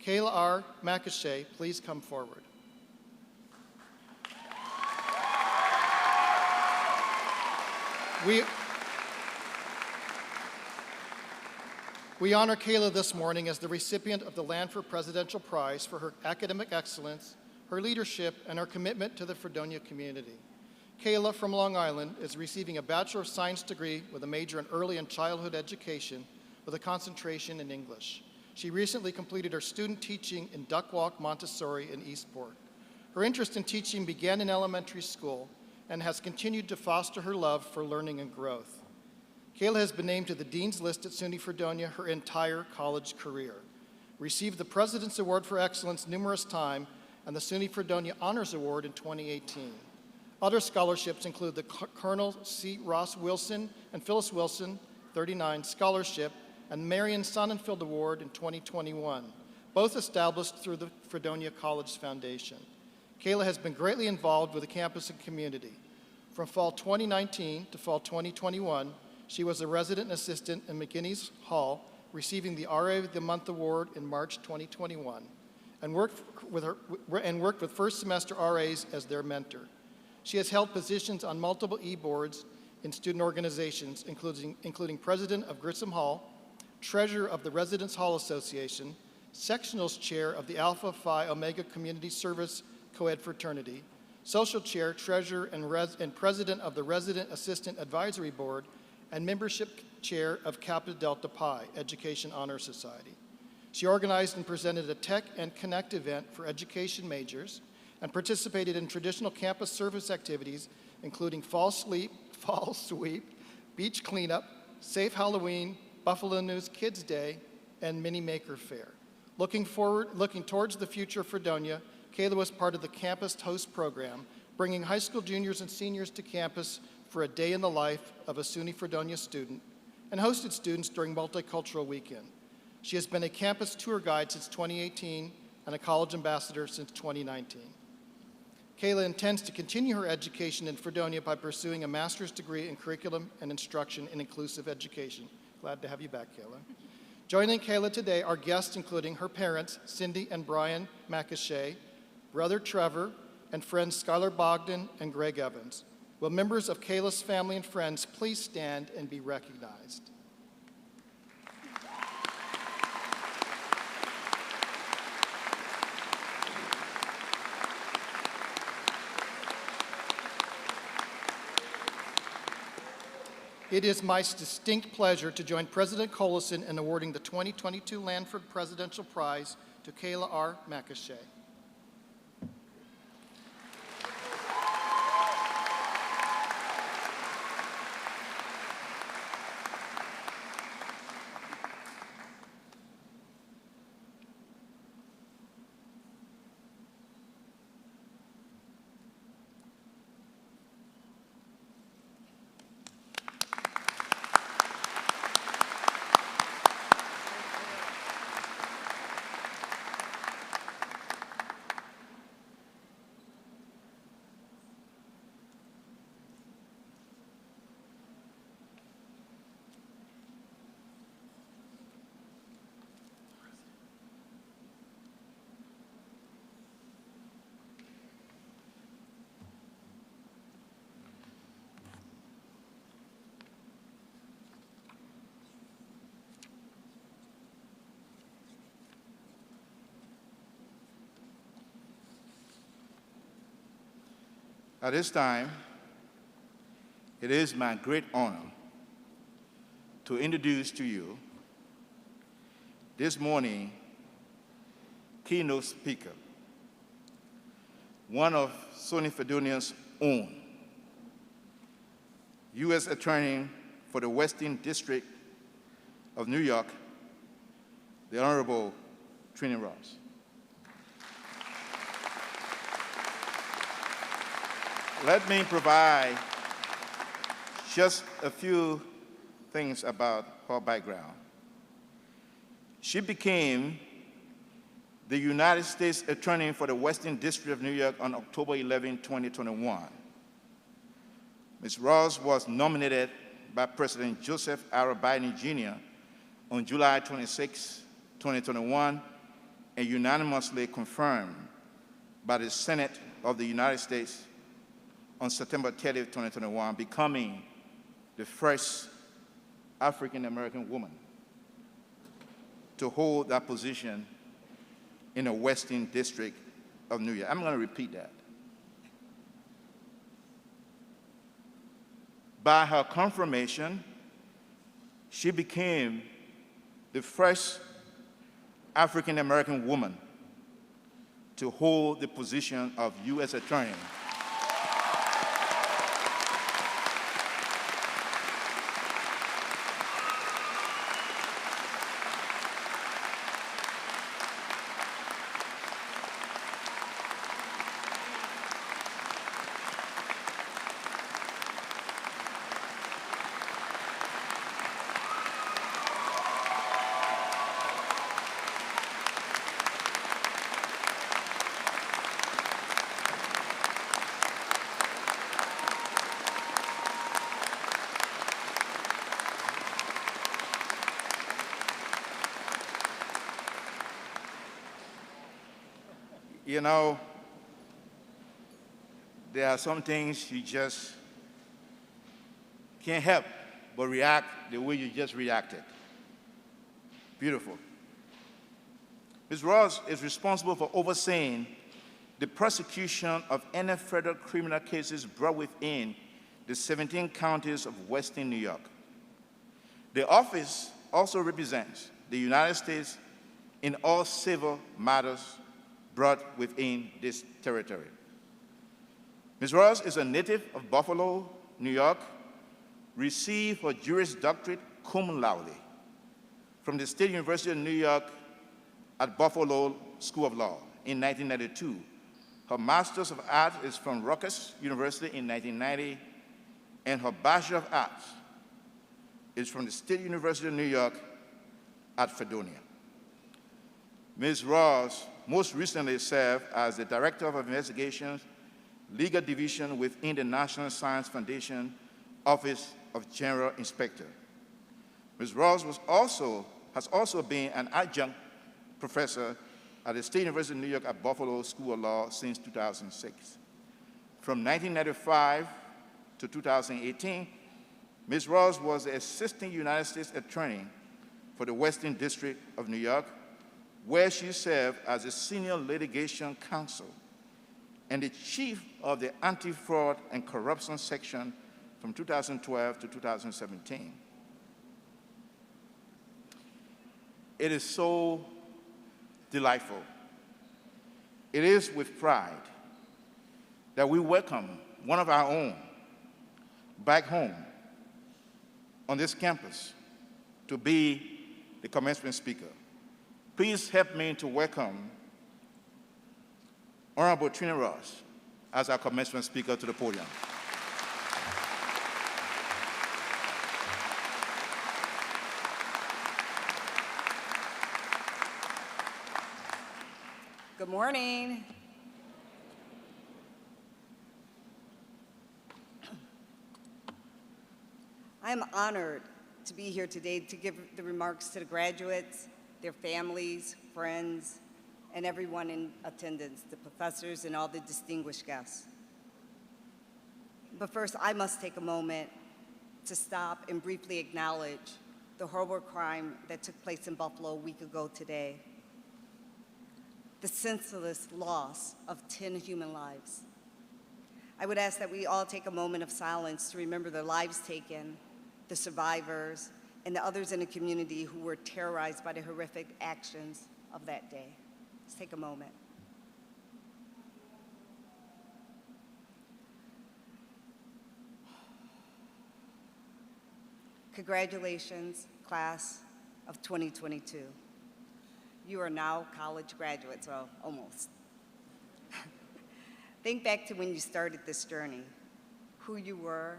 Kayla R. McAshea, please come forward. We honor Kayla this morning as the recipient of the Lanford Presidential Prize for her academic excellence, her leadership, and her commitment to the Fredonia community. Kayla from Long Island is receiving a Bachelor of Science degree with a major in early and childhood education with a concentration in English. She recently completed her student teaching in Duck Walk Montessori in Eastport. Her interest in teaching began in elementary school and has continued to foster her love for learning and growth. Kayla has been named to the Dean's List at SUNY Fredonia her entire college career, received the President's Award for Excellence numerous times and the SUNY Fredonia Honors Award in 2018. Other scholarships include the Colonel C. Ross Wilson and Phyllis Wilson, 39 Scholarship, and Marion Sonnenfeld Award in 2021, both established through the Fredonia College Foundation. Kayla has been greatly involved with the campus and community. From fall 2019 to fall 2021, she was a resident assistant in McGinney's Hall, receiving the RA of the Month Award in March 2021, and worked with first semester RAs as their mentor. She has held positions on multiple e-boards in student organizations, including president of Grissom Hall, treasurer of the Residence Hall Association, sectionals chair of the Alpha Phi Omega Community Service Co-ed Fraternity, social chair, treasurer, and president of the Resident Assistant Advisory Board, and membership chair of Kappa Delta Pi Education Honor Society. She organized and presented a Tech and Connect event for education majors and participated in traditional campus service activities, including fall sweep, beach cleanup, Safe Halloween, Buffalo News Kids Day, and Mini Maker Fair. Looking towards the future of Fredonia, Kayla was part of the Campus Host program, bringing high school juniors and seniors to campus for a day in the life of a SUNY Fredonia student, and hosted students during Multicultural Weekend. She has been a campus tour guide since 2018 and a college ambassador since 2019. Kayla intends to continue her education in Fredonia by pursuing a master's degree in curriculum and instruction in inclusive education. Glad to have you back, Kayla. Joining Kayla today are guests including her parents, Cindy and Brian McAshea, brother Trevor, and friends Skylar Bogdan and Greg Evans. Will members of Kayla's family and friends please stand and be recognized? It is my distinct pleasure to join President Collison in awarding the 2022 Lanford Presidential Prize to Kayla R. McAshea. At this time, it is my great honor to introduce to you this morning keynote speaker, one of SUNY Fredonia's own, U.S. Attorney for the Western District of New York, the Honorable Trini Ross. Let me provide just a few things about her background. She became the United States Attorney for the Western District of New York on October 11, 2021. Ms. Ross was nominated by President Joseph R. Biden Jr. on July 26, 2021, and unanimously confirmed by the Senate of the United States on September 30, 2021, becoming the first African-American woman to hold that position in the Western District of New York. I'm going to repeat that. By her confirmation, she became the first African-American woman to hold the position of U.S. Attorney. You know, there are some things you just can't help but react the way you just reacted. Beautiful. Ms. Ross is responsible for overseeing the prosecution of any federal criminal cases brought within the 17 counties of Western New York. The office also represents the United States in all civil matters brought within this territory. Ms. Ross is a native of Buffalo, New York, received her Juris Doctorate cum laude from the State University of New York at Buffalo School of Law in 1992. Her Master's of Arts is from Rutgers University in 1990, and her Bachelor of Arts is from the State University of New York at Fredonia. Ms. Ross most recently served as the Director of Investigations, Legal Division within the National Science Foundation Office of General Inspector. Ms. Ross has also been an adjunct professor at the State University of New York at Buffalo School of Law since 2006. From 1995 to 2018, Ms. Ross was the Assistant United States Attorney for the Western District of New York, where she served as a Senior Litigation Counsel and the Chief of the Anti-Fraud and Corruption Section from 2012 to 2017. It is so delightful. It is with pride that we welcome one of our own back home on this campus to be the commencement speaker. Please help me to welcome Honorable Trina Ross as our commencement speaker to the podium. Good morning. I am honored to be here today to give the remarks to the graduates, their families, friends, and everyone in attendance, the professors and all the distinguished guests. But first, I must take a moment to stop and briefly acknowledge the horrible crime that took place in Buffalo a week ago today. The senseless loss of 10 human lives. I would ask that we all take a moment of silence to remember the lives taken, the survivors, and the others in the community who were terrorized by the horrific actions of that day. Let's take a moment. Congratulations, class of 2022. You are now college graduates, well, almost. Think back to when you started this journey, who you were,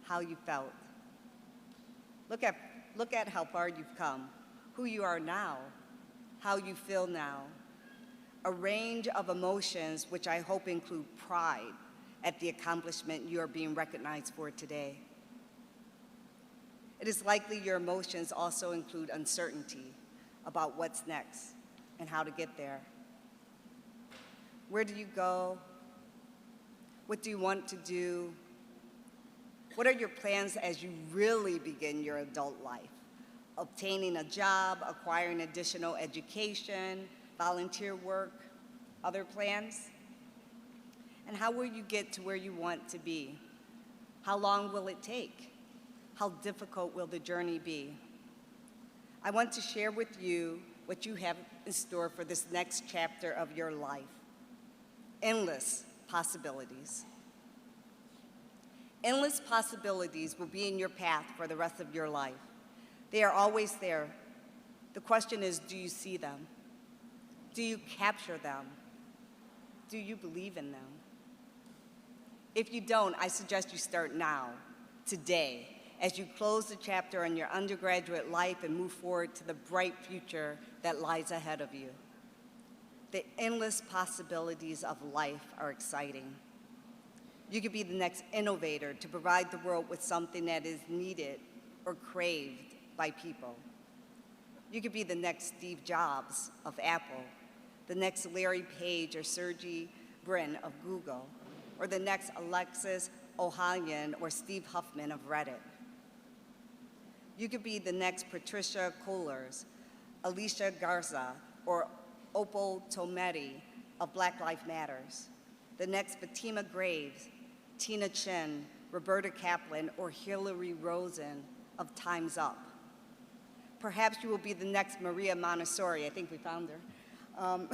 how you felt. Look at how far you've come, who you are now, how you feel now. A range of emotions which I hope include pride at the accomplishment you are being recognized for today. It is likely your emotions also include uncertainty about what's next and how to get there. Where do you go? What do you want to do? What are your plans as you really begin your adult life? Obtaining a job, acquiring additional education, volunteer work, other plans? And how will you get to where you want to be? How long will it take? How difficult will the journey be? I want to share with you what you have in store for this next chapter of your life. Endless possibilities. Endless possibilities will be in your path for the rest of your life. They are always there. The question is, do you see them? Do you capture them? Do you believe in them? If you don't, I suggest you start now, today, as you close the chapter on your undergraduate life and move forward to the bright future that lies ahead of you. The endless possibilities of life are exciting. You could be the next innovator to provide the world with something that is needed or craved by people. You could be the next Steve Jobs of Apple, the next Larry Page or Sergey Brin of Google, or the next Alexis Ohanian or Steve Huffman of Reddit. You could be the next Patricia Kohlers, Alicia Garza, or Opal Tometi of Black Lives Matters, the next Fatima Graves, Tina Chin, Roberta Kaplan, or Hillary Rosen of Time's Up. Perhaps you will be the next Maria Montessori, I think we found her,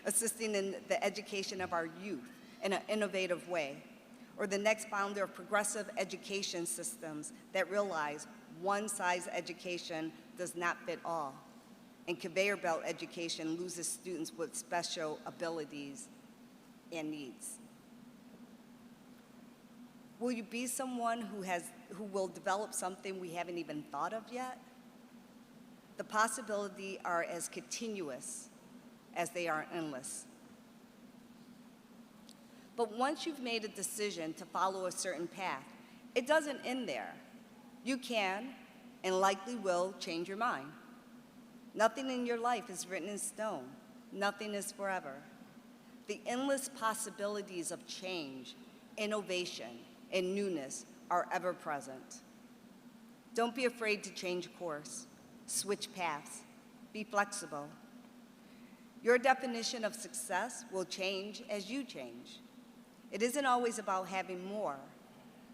assisting in the education of our youth in an innovative way, or the next founder of progressive education systems that realize one-size education does not fit all, and conveyor belt education loses students with special abilities and needs. Will you be someone who will develop something we haven't even thought of yet? The possibilities are as continuous as they are endless. But once you've made a decision to follow a certain path, it doesn't end there. You can and likely will change your mind. Nothing in your life is written in stone. Nothing is forever. The endless possibilities of change, innovation, and newness are ever present. Don't be afraid to change course, switch paths, be flexible. Your definition of success will change as you change. It isn't always about having more.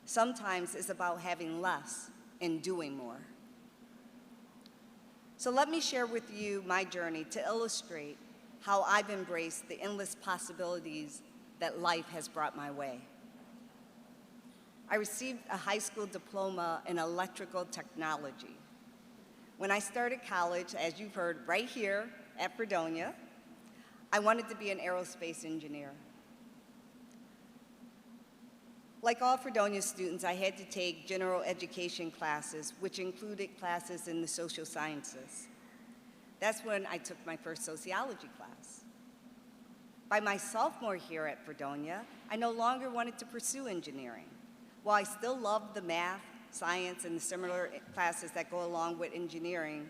Sometimes it's about having less and doing more. So let me share with you my journey to illustrate how I've embraced the endless possibilities that life has brought my way. I received a high school diploma in electrical technology. When I started college, as you've heard right here at Fredonia, I wanted to be an aerospace engineer. Like all Fredonia students, I had to take general education classes, which included classes in the social sciences. That's when I took my first sociology class. By my sophomore year at Fredonia, I no longer wanted to pursue engineering. While I still loved the math, science, and the similar classes that go along with engineering,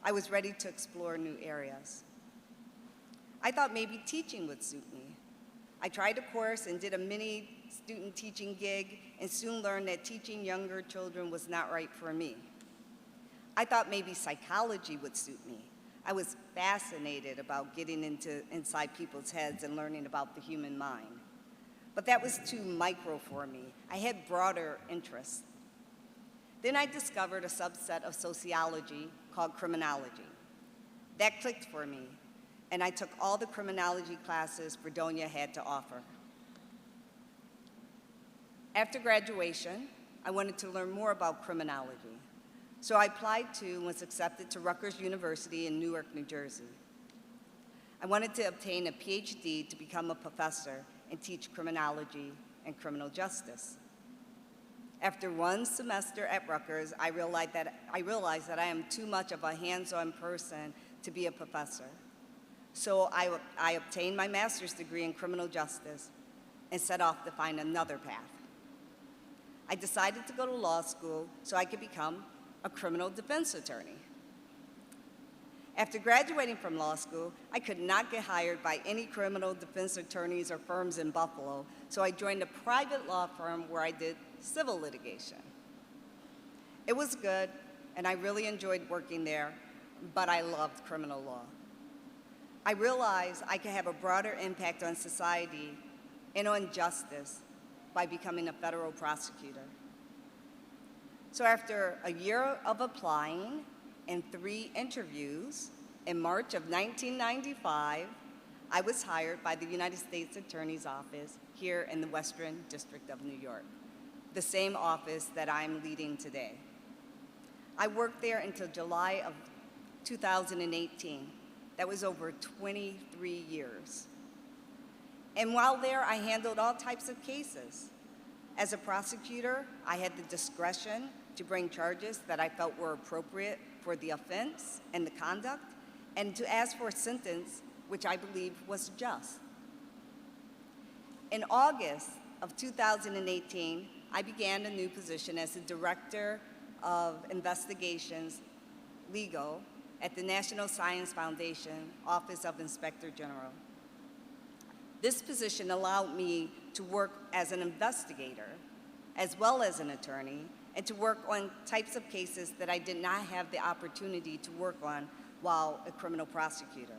I was ready to explore new areas. I thought maybe teaching would suit me. I tried a course and did a mini student teaching gig and soon learned that teaching younger children was not right for me. I thought maybe psychology would suit me. I was fascinated about getting inside people's heads and learning about the human mind. But that was too micro for me. I had broader interests. Then I discovered a subset of sociology called criminology. That clicked for me, and I took all the criminology classes Fredonia had to offer. After graduation, I wanted to learn more about criminology. So I applied to and was accepted to Rutgers University in Newark, New Jersey. I wanted to obtain a PhD to become a professor and teach criminology and criminal justice. After one semester at Rutgers, I realized that I am too much of a hands-on person to be a professor. So I obtained my master's degree in criminal justice and set off to find another path. I decided to go to law school so I could become a criminal defense attorney. After graduating from law school, I could not get hired by any criminal defense attorneys or firms in Buffalo, so I joined a private law firm where I did civil litigation. It was good, and I really enjoyed working there, but I loved criminal law. I realized I could have a broader impact on society and on justice by becoming a federal prosecutor. So after a year of applying and 3 interviews, in March of 1995, I was hired by the United States Attorney's Office here in the Western District of New York, the same office that I'm leading today. I worked there until July of 2018. That was over 23 years. And while there, I handled all types of cases. As a prosecutor, I had the discretion to bring charges that I felt were appropriate for the offense and the conduct, and to ask for a sentence which I believed was just. In August of 2018, I began a new position as the Director of Investigations Legal at the National Science Foundation Office of Inspector General. This position allowed me to work as an investigator, as well as an attorney, and to work on types of cases that I did not have the opportunity to work on while a criminal prosecutor.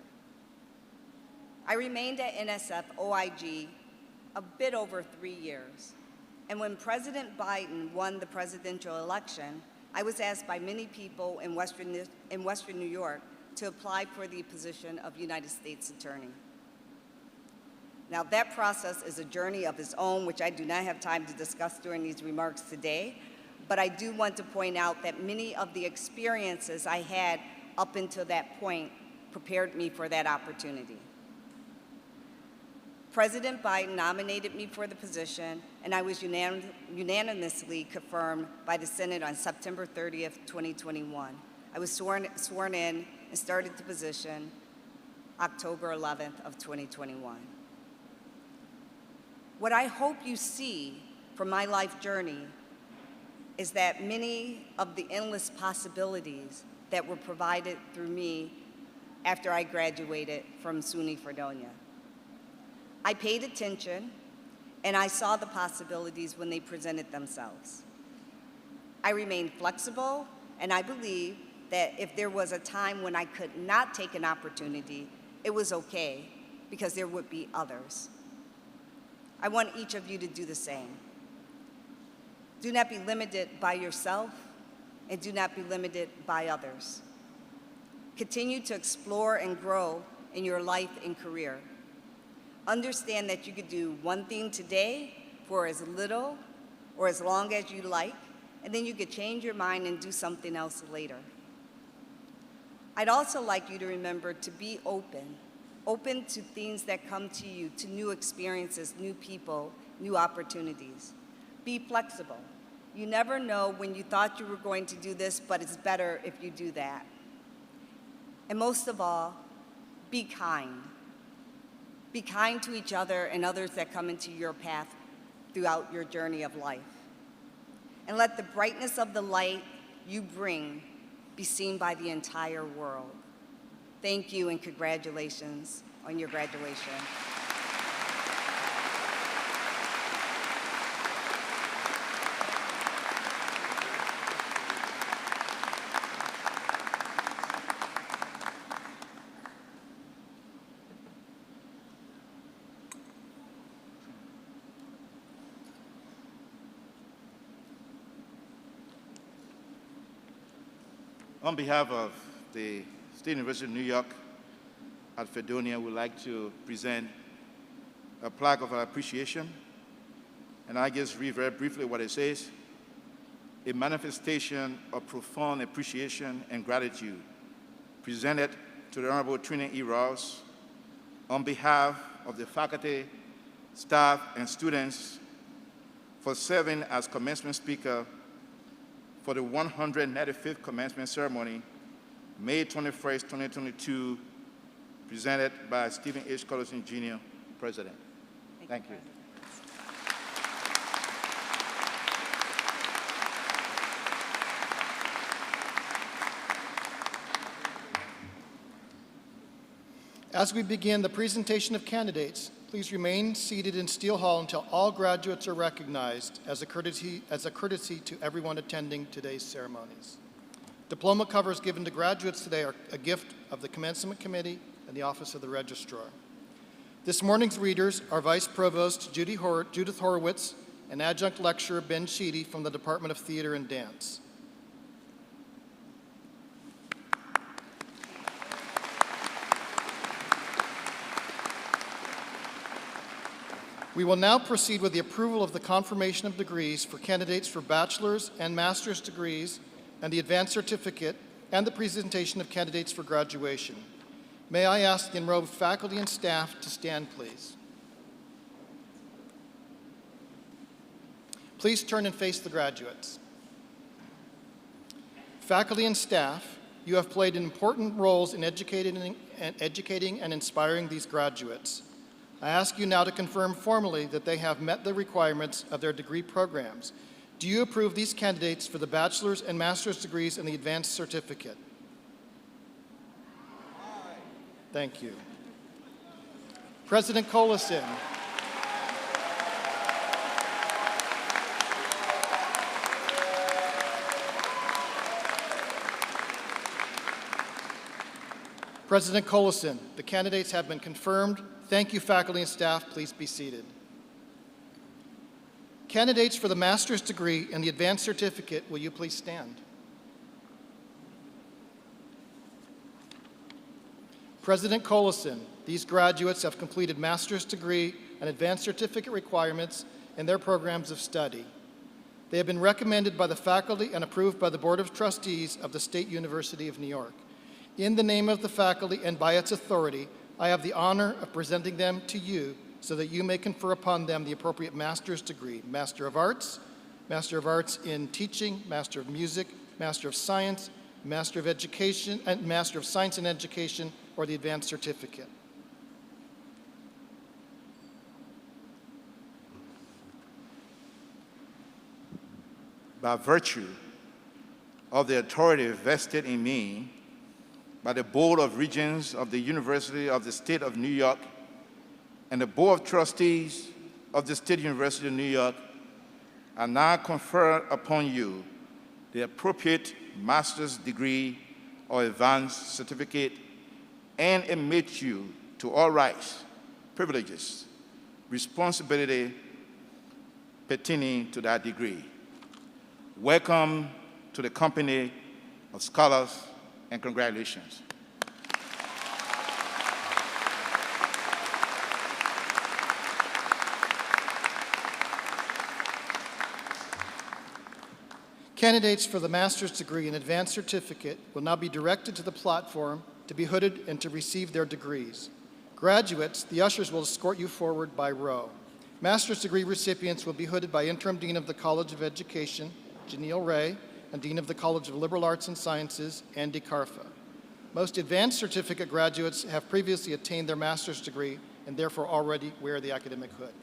I remained at NSF OIG a bit over 3 years, and when President Biden won the presidential election, I was asked by many people in Western New York to apply for the position of United States Attorney. Now, that process is a journey of its own, which I do not have time to discuss during these remarks today, but I do want to point out that many of the experiences I had up until that point prepared me for that opportunity. President Biden nominated me for the position, and I was unanimously confirmed by the Senate on September 30th, 2021. I was sworn in and started the position October 11th of 2021. What I hope you see from my life journey is that many of the endless possibilities that were provided through me after I graduated from SUNY Fredonia. I paid attention, and I saw the possibilities when they presented themselves. I remained flexible, and I believe that if there was a time when I could not take an opportunity, it was okay, because there would be others. I want each of you to do the same. Do not be limited by yourself, and do not be limited by others. Continue to explore and grow in your life and career. Understand that you could do one thing today for as little or as long as you like, and then you could change your mind and do something else later. I'd also like you to remember to be open to things that come to you, to new experiences, new people, new opportunities. Be flexible. You never know when you thought you were going to do this, but it's better if you do that. And most of all, be kind. Be kind to each other and others that come into your path throughout your journey of life. And let the brightness of the light you bring be seen by the entire world. Thank you and congratulations on your graduation. On behalf of the State University of New York at Fredonia, we'd like to present a plaque of appreciation. And I just read very briefly what it says. A manifestation of profound appreciation and gratitude presented to the Honorable Trina E. Ross on behalf of the faculty, staff, and students for serving as commencement speaker for the 195th commencement ceremony, May 21st, 2022, presented by Stephen H. Collison, Jr., President. Thank you. As we begin the presentation of candidates, please remain seated in Steele Hall until all graduates are recognized as a courtesy to everyone attending today's ceremonies. Diploma covers given to graduates today are a gift of the Commencement Committee and the Office of the Registrar. This morning's readers are Vice Provost Judith Horowitz and Adjunct Lecturer Ben Sheedy from the Department of Theater and Dance. We will now proceed with the approval of the confirmation of degrees for candidates for bachelor's and master's degrees and the advanced certificate and the presentation of candidates for graduation. May I ask the enrobed faculty and staff to stand, please. Please turn and face the graduates. Faculty and staff, you have played important roles in educating and inspiring these graduates. I ask you now to confirm formally that they have met the requirements of their degree programs. Do you approve these candidates for the bachelor's and master's degrees and the advanced certificate? Thank you. President Collison. President Collison, the candidates have been confirmed. Thank you, faculty and staff. Please be seated. Candidates for the master's degree and the advanced certificate, will you please stand? President Collison, these graduates have completed master's degree and advanced certificate requirements in their programs of study. They have been recommended by the faculty and approved by the Board of Trustees of the State University of New York. In the name of the faculty and by its authority, I have the honor of presenting them to you so that you may confer upon them the appropriate master's degree: Master of Arts in Teaching, Master of Music, Master of Science, Master of Education, and Master of Science in Education, or the Advanced Certificate. By virtue of the authority vested in me by the Board of Regents of the University of the State of New York and the Board of Trustees of the State University of New York, I now confer upon you the appropriate master's degree or advanced certificate and admit you to all rights, privileges, responsibility pertaining to that degree. Welcome to the company of scholars, and congratulations. Candidates for the master's degree and advanced certificate will now be directed to the platform to be hooded and to receive their degrees. Graduates, the ushers will escort you forward by row. Master's degree recipients will be hooded by Interim Dean of the College of Education, Janelle Ray, and Dean of the College of Liberal Arts and Sciences, Andy Carfa. Most advanced certificate graduates have previously attained their master's degree and therefore already wear the academic hood.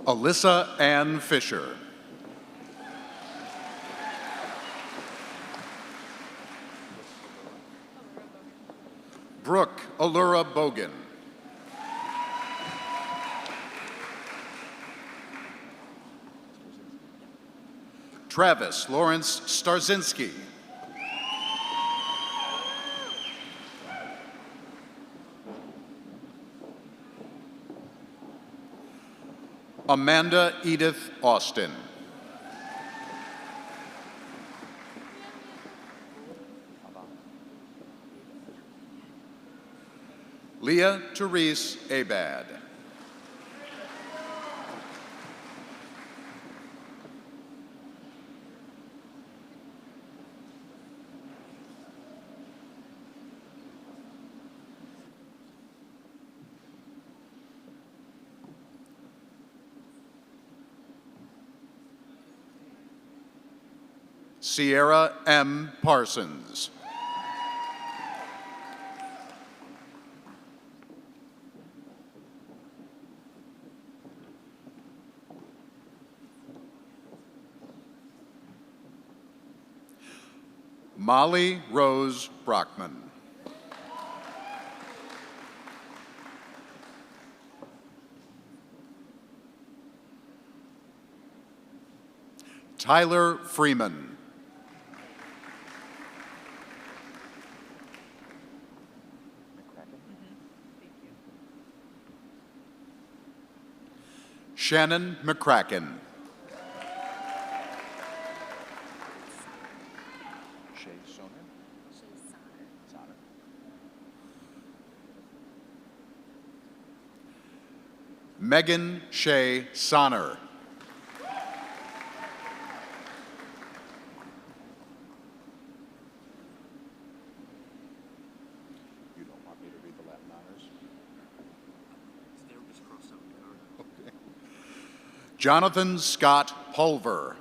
Alyssa Ann Fisher. Brooke Allura Bogan. Travis Lawrence Starzinski. Amanda Edith Austin. Leah Therese Abad. Sierra M. Parsons. Molly Rose Brockman. Tyler Freeman. Shannon McCracken. Megan Shea Sonner. You don't want me to read the Latin honors? They were just crossed out. Okay. Jonathan Scott Pulver.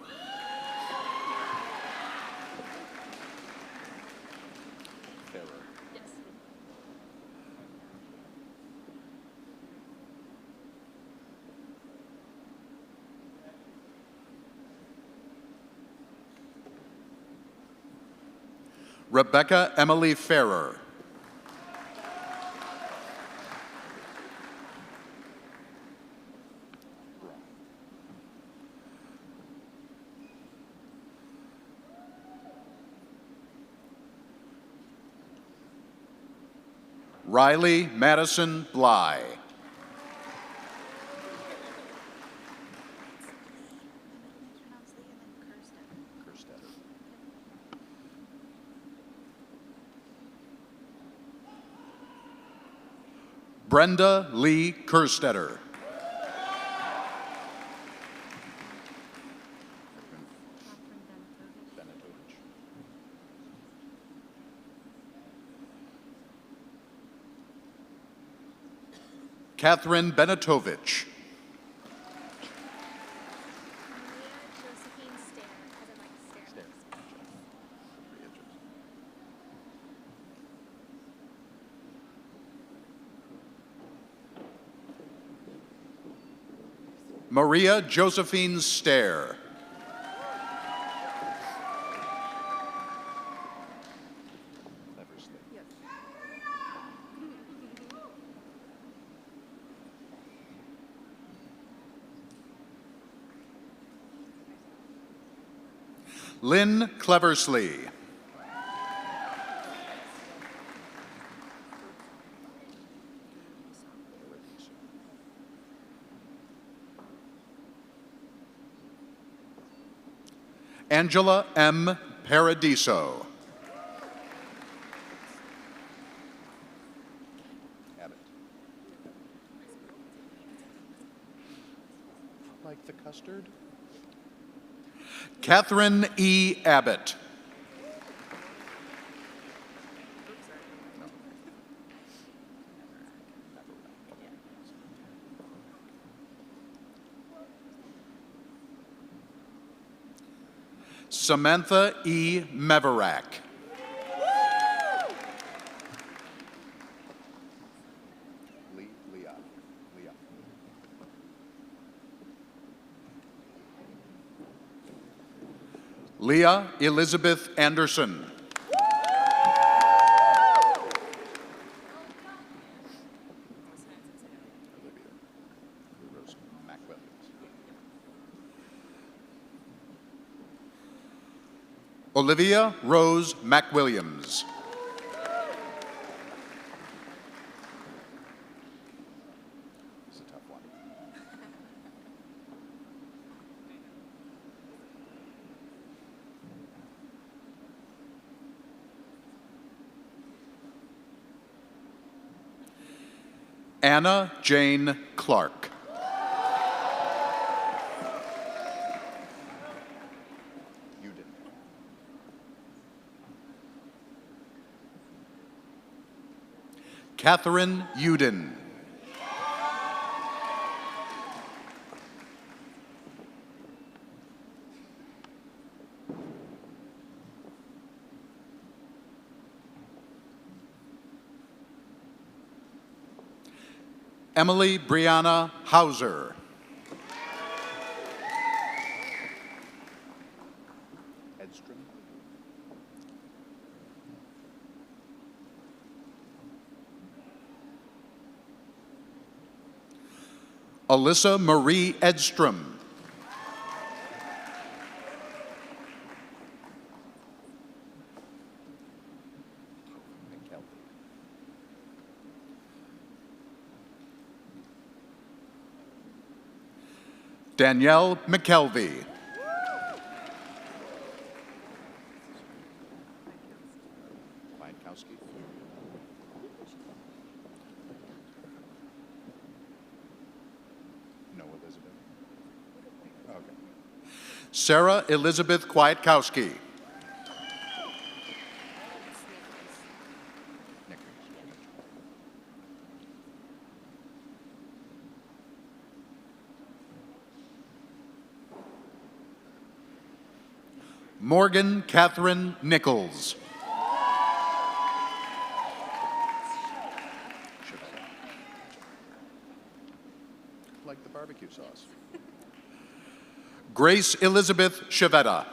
Rebecca Emily Ferrer. Riley Madison Bly. Brenda Lee Kerstetter. Catherine Benetovich. Maria Josephine Stair. Lynn Cleversley. Angela M. Paradiso. Like the custard? Catherine E. Abbott. Samantha E. Meverack. Leah Elizabeth Anderson. Olivia Rose McWilliams. This is a tough one. Anna Jane Clark. Catherine Uden. Emily Brianna Hauser. Alyssa Marie Edstrom. Danielle McKelvey. Sarah Elizabeth Kwiatkowski. Morgan Catherine Nichols. Like the barbecue sauce. Grace Elizabeth Shavetta.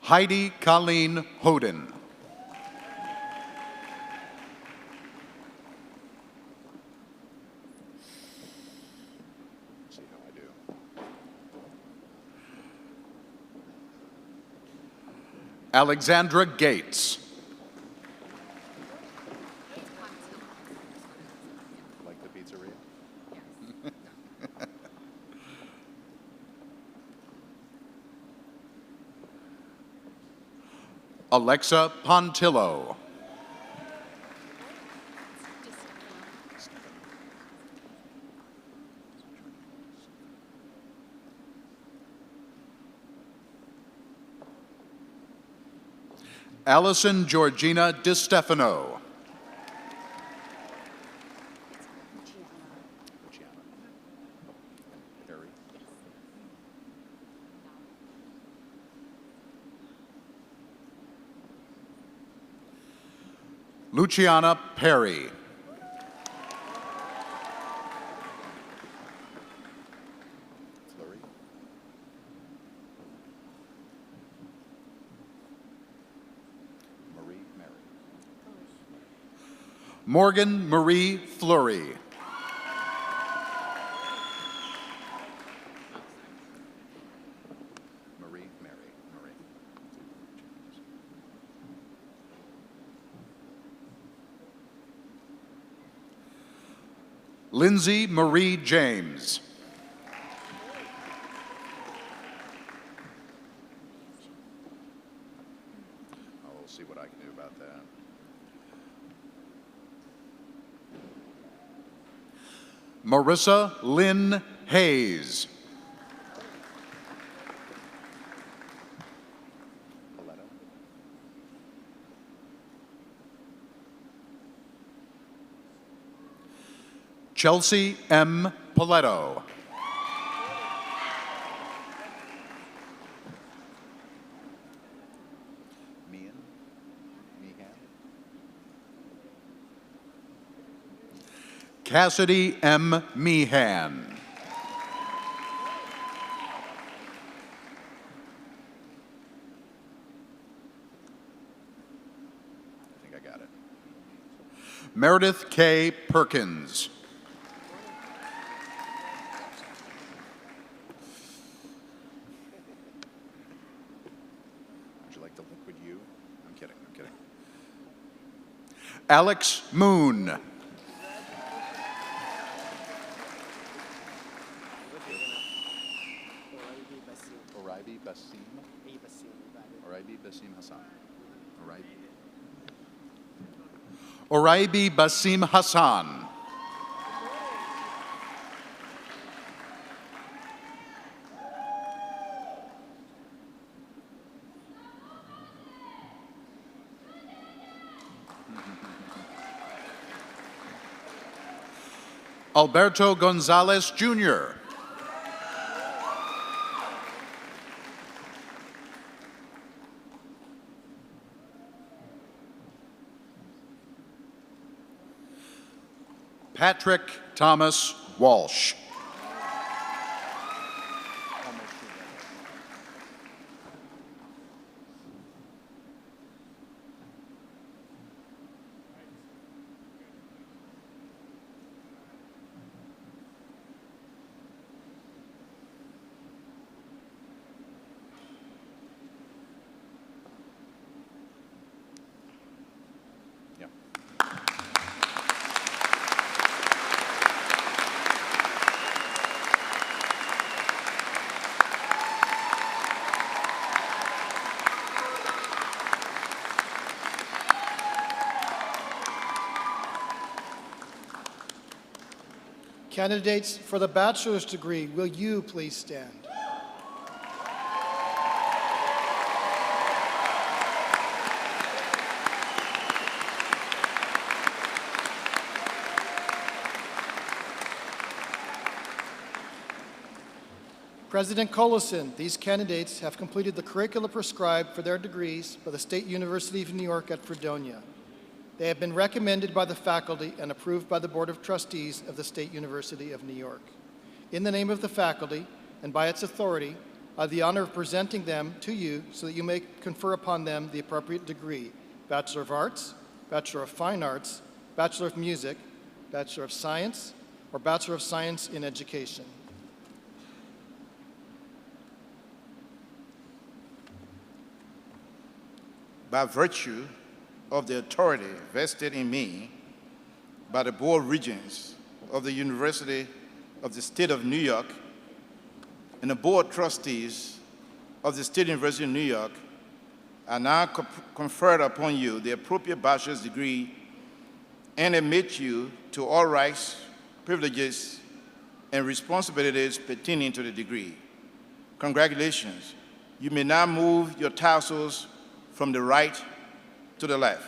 Heidi Colleen Hoden. See how I do. Alexandra Gates. Like the pizzeria? Alexa Pontillo. Allison Georgina DiStefano. Luciana Perry. Flurry. Marie Mary. Morgan Marie Fleury. Marie Mary. Marie. Lindsay Marie James. I'll see what I can do about that. Marissa Lynn Hayes. Chelsea M. Paletto. Cassidy M. Meehan. I think I got it. Meredith K. Perkins. Alex Moon. Oraibi Basim Hassan. Alberto Gonzalez, Jr. Patrick Thomas Walsh. Candidates for the bachelor's degree, will you please stand? President Collison, these candidates have completed the curricula prescribed for their degrees by the State University of New York at Fredonia. They have been recommended by the faculty and approved by the Board of Trustees of the State University of New York. In the name of the faculty and by its authority, I have the honor of presenting them to you so that you may confer upon them the appropriate degree: Bachelor of Arts, Bachelor of Fine Arts, Bachelor of Music, Bachelor of Science, or Bachelor of Science in Education. By virtue of the authority vested in me by the Board of Regents of the University of the State of New York and the Board of Trustees of the State University of New York, I now confer upon you the appropriate bachelor's degree and admit you to all rights, privileges, and responsibilities pertaining to the degree. Congratulations. You may now move your tassels from the right to the left.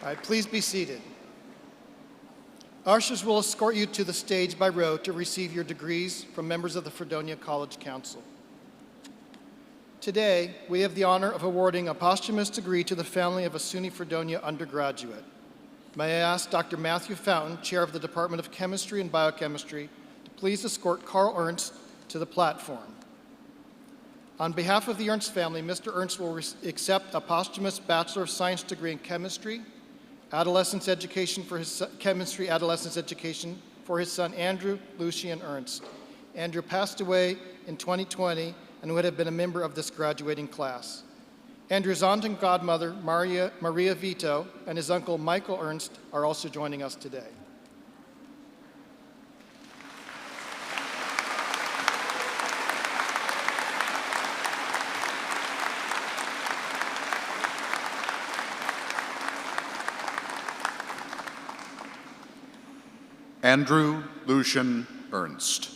All right, please be seated. Ushers will escort you to the stage by row to receive your degrees from members of the Fredonia College Council. Today, we have the honor of awarding a posthumous degree to the family of a SUNY Fredonia undergraduate. May I ask Dr. Matthew Fountain, Chair of the Department of Chemistry and Biochemistry, to please escort Carl Ernst to the platform. On behalf of the Ernst family, Mr. Ernst will accept a posthumous Bachelor of Science degree in Chemistry, Adolescence Education for his Chemistry Adolescence Education for his son Andrew Lucian Ernst. Andrew passed away in 2020 and would have been a member of this graduating class. Andrew's aunt and godmother, Maria Vito, and his uncle Michael Ernst are also joining us today. Andrew Lucian Ernst.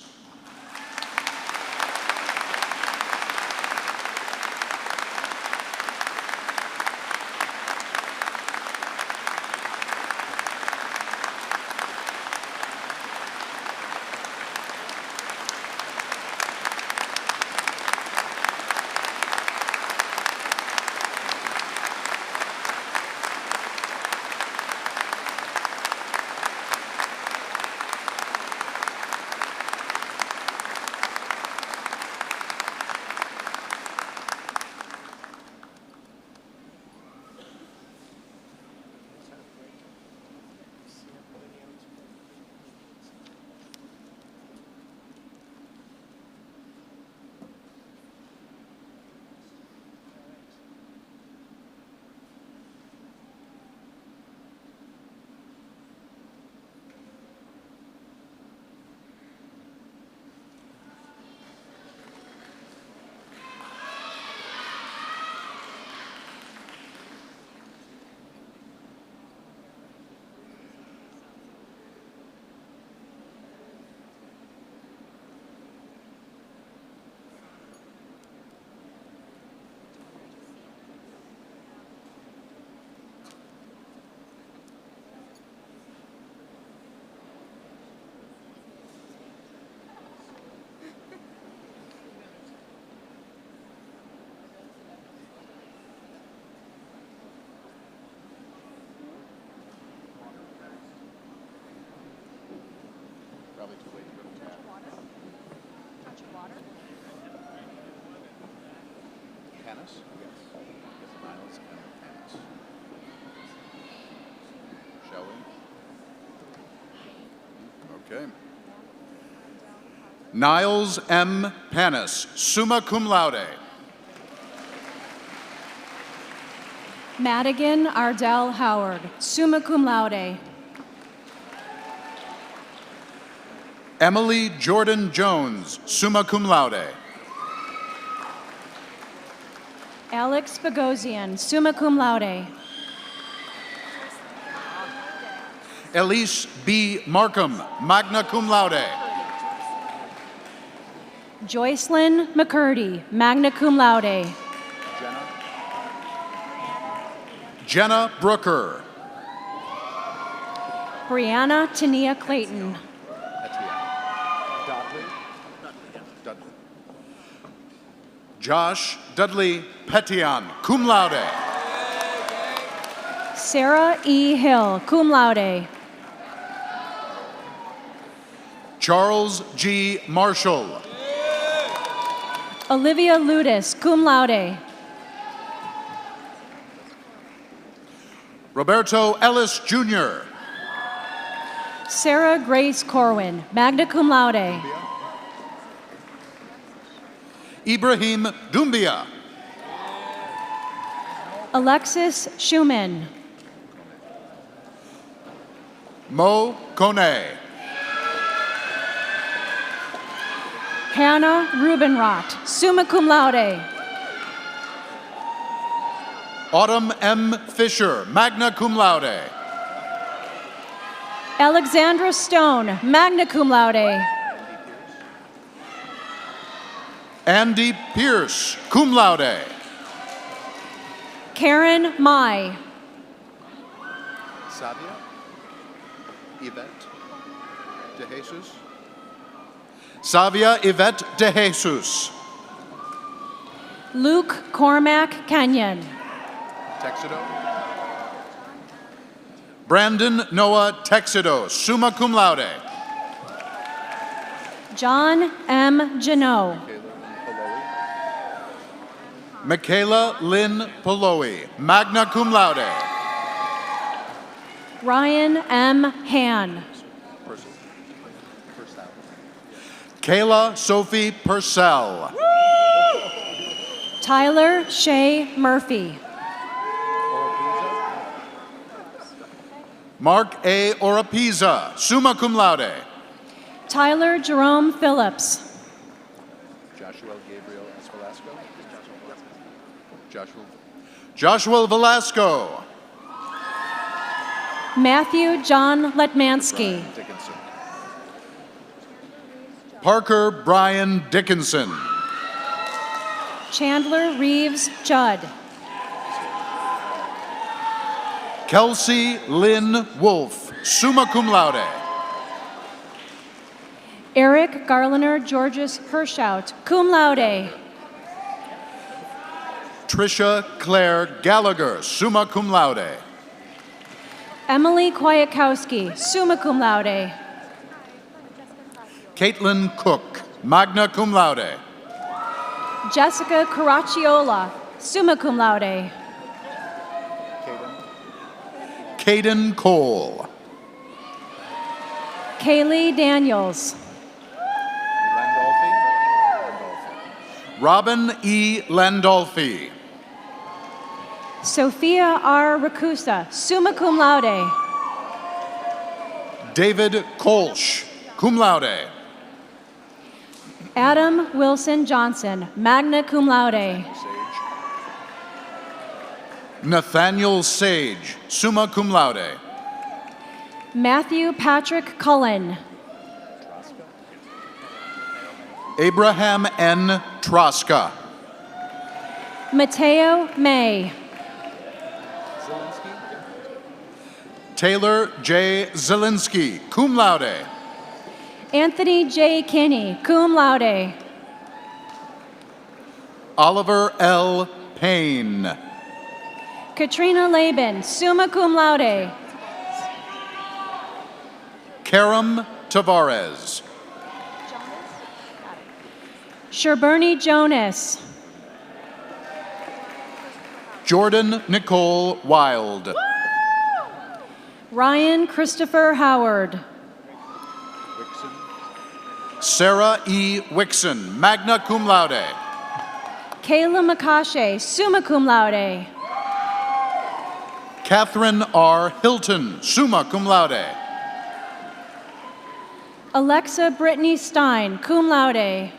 Probably too late to go to tap. Touch of water? Canis? Yes. Niles M. Canis. Shall we? Okay. Niles M. Panis, summa cum laude. Madigan Ardell Howard, summa cum laude. Emily Jordan Jones, summa cum laude. Alex Bogosian, summa cum laude. Elise B. Markham, magna cum laude. Joycelyn McCurdy, magna cum laude. Jenna Brooker. Brianna Tania Clayton. Dudley. Josh Dudley Petion, cum laude. Sarah E. Hill, cum laude. Charles G. Marshall. Olivia Ludis, cum laude. Roberto Ellis Jr. Sarah Grace Corwin, magna cum laude. Ibrahim Dumbia. Alexis Schumann. Mo Kone. Hannah Rubenrott, summa cum laude. Autumn M. Fisher, magna cum laude. Alexandra Stone, magna cum laude. Andy Pierce, cum laude. Karen Mai. Savia Yvette De Jesus. Savia Yvette De Jesus. Luke Cormac Kenyon. Texido. Brandon Noah Texido, summa cum laude. John M. Janot. Michaela Lynn Poloe, magna cum laude. Ryan M. Han. Kayla Sophie Purcell. Tyler Shea Murphy. Mark A. Oropeza, summa cum laude. Tyler Jerome Phillips. Joshua Gabriel S. Velasco. Joshua Velasco. Matthew John Letmansky. Dickinson. Parker Brian Dickinson. Chandler Reeves Judd. Kelsey Lynn Wolf, summa cum laude. Eric Garliner Georges Hershout, cum laude. Trisha Claire Gallagher, summa cum laude. Emily Kwiatkowski, summa cum laude. Caitlin Cook, magna cum laude. Jessica Caracciolo, summa cum laude. Caden Cole. Kaylee Daniels. Robin E. Landolfi. Sophia R. Rakusa, summa cum laude. David Kolsch, cum laude. Adam Wilson Johnson, magna cum laude. Nathaniel Sage, summa cum laude. Matthew Patrick Cullen. Abraham N. Troska. Mateo May. Taylor J. Zielinski, cum laude. Anthony J. Kinney, cum laude. Oliver L. Payne. Katrina Laban, summa cum laude. Karam Tavares. Sherburne Jonas. Jordan Nicole Wild. Ryan Christopher Howard. Sarah E. Wixon, magna cum laude. Kayla Makashe, summa cum laude. Catherine R. Hilton, summa cum laude. Alexa Brittany Stein, cum laude.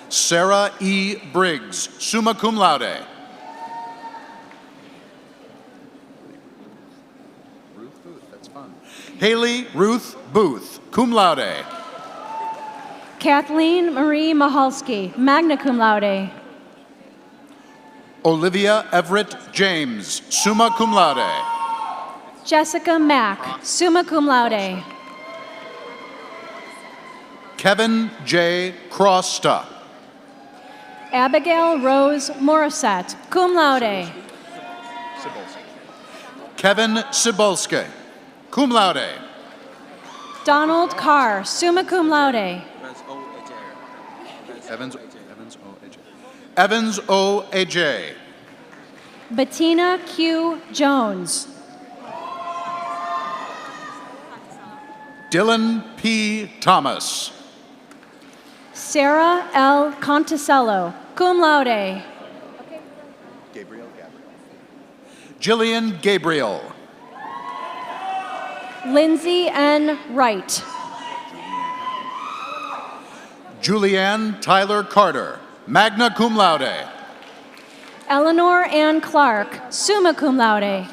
Sarah E. Briggs, summa cum laude. Ruth Booth, that's fun. Haley Ruth Booth, cum laude. Kathleen Marie Mahalski, magna cum laude. Olivia Everett James, summa cum laude. Jessica Mack, summa cum laude. Kevin J. Crosta. Abigail Rose Morissette, cum laude. Kevin Cibulski, cum laude. Donald Carr, summa cum laude. Evans O. A.J. Bettina Q. Jones. Dylan P. Thomas. Sarah L. Conticello, cum laude. Jillian Gabriel. Lindsay N. Wright. Julianne Tyler Carter, magna cum laude. Eleanor Ann Clark, summa cum laude.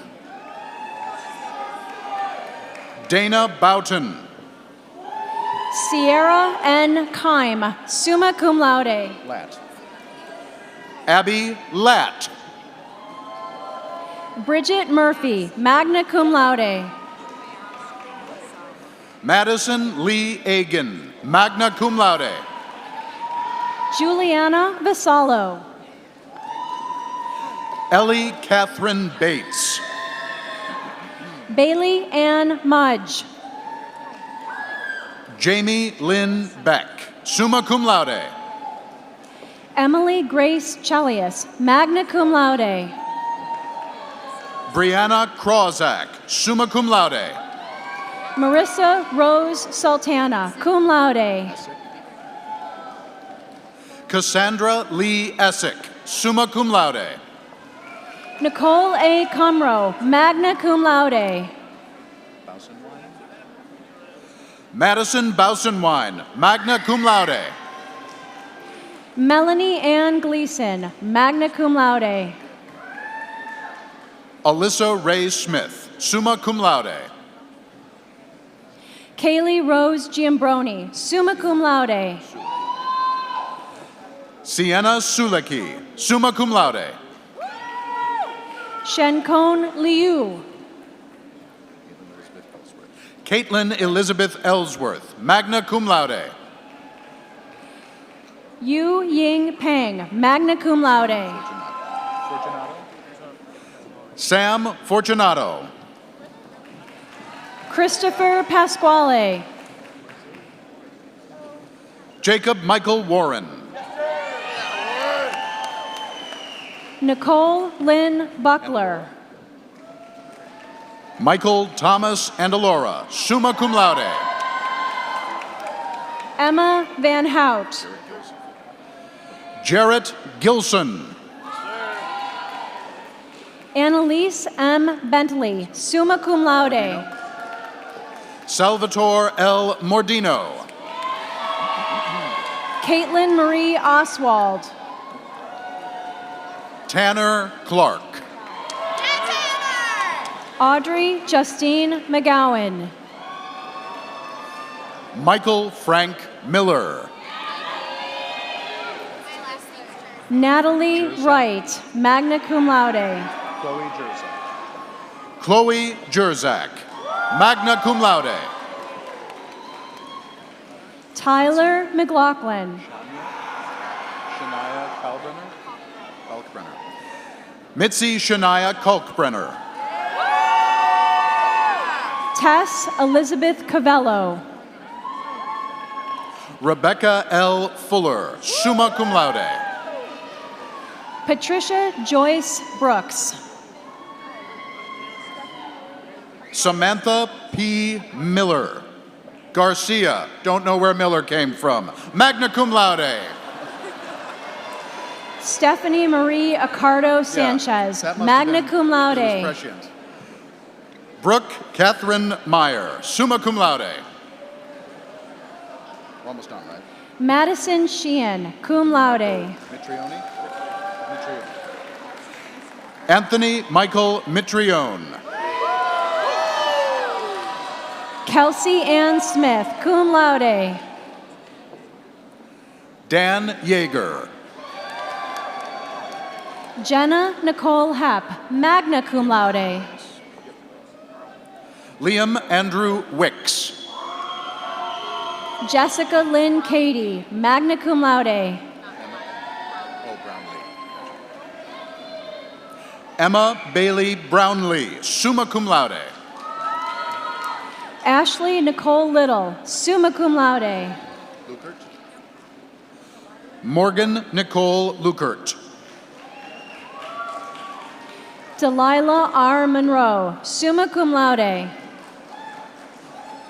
Dana Boughton. Sierra N. Kime, summa cum laude. Abby Latt. Bridget Murphy, magna cum laude. Madison Lee Agan, magna cum laude. Juliana Vassallo. Ellie Catherine Bates. Bailey Ann Mudge. Jamie Lynn Beck, summa cum laude. Emily Grace Chelius, magna cum laude. Brianna Krawzak, summa cum laude. Marissa Rose Sultana, cum laude. Cassandra Lee Essick, summa cum laude. Nicole A. Cumro, magna cum laude. Madison Bausenwine, magna cum laude. Melanie Ann Gleason, magna cum laude. Alyssa Ray Smith, summa cum laude. Kaylee Rose Giambroni, summa cum laude. Sienna Sulicki, summa cum laude. Shenkone Liu. Caitlin Elizabeth Ellsworth, magna cum laude. Yu Ying Peng, magna cum laude. Sam Fortunato. Christopher Pasquale. Jacob Michael Warren. Nicole Lynn Buckler. Michael Thomas Andalora, summa cum laude. Emma Van Hout. Jarrett Gilson. Annalise M. Bentley, summa cum laude. Salvatore L. Mordino. Caitlin Marie Oswald. Tanner Clark. Audrey Justine McGowan. Michael Frank Miller. Natalie Wright, magna cum laude. Chloe Jerzak, magna cum laude. Tyler McLaughlin. Mitzi Shania Kalkbrenner. Tess Elizabeth Cavello. Rebecca L. Fuller, summa cum laude. Patricia Joyce Brooks. Samantha P. Miller. Garcia, don't know where Miller came from, magna cum laude. Stephanie Marie Accardo Sanchez, magna cum laude. Brooke Catherine Meyer, summa cum laude. We're almost done, right? Madison Sheehan, cum laude. Mitrione? Anthony Michael Mitrione. Kelsey Ann Smith, cum laude. Dan Yeager. Jenna Nicole Hepp, magna cum laude. Liam Andrew Wicks. Jessica Lynn Cady, magna cum laude. Emma Bailey Brownlee, summa cum laude. Ashley Nicole Little, summa cum laude. Morgan Nicole Lukert. Delilah R. Monroe, summa cum laude.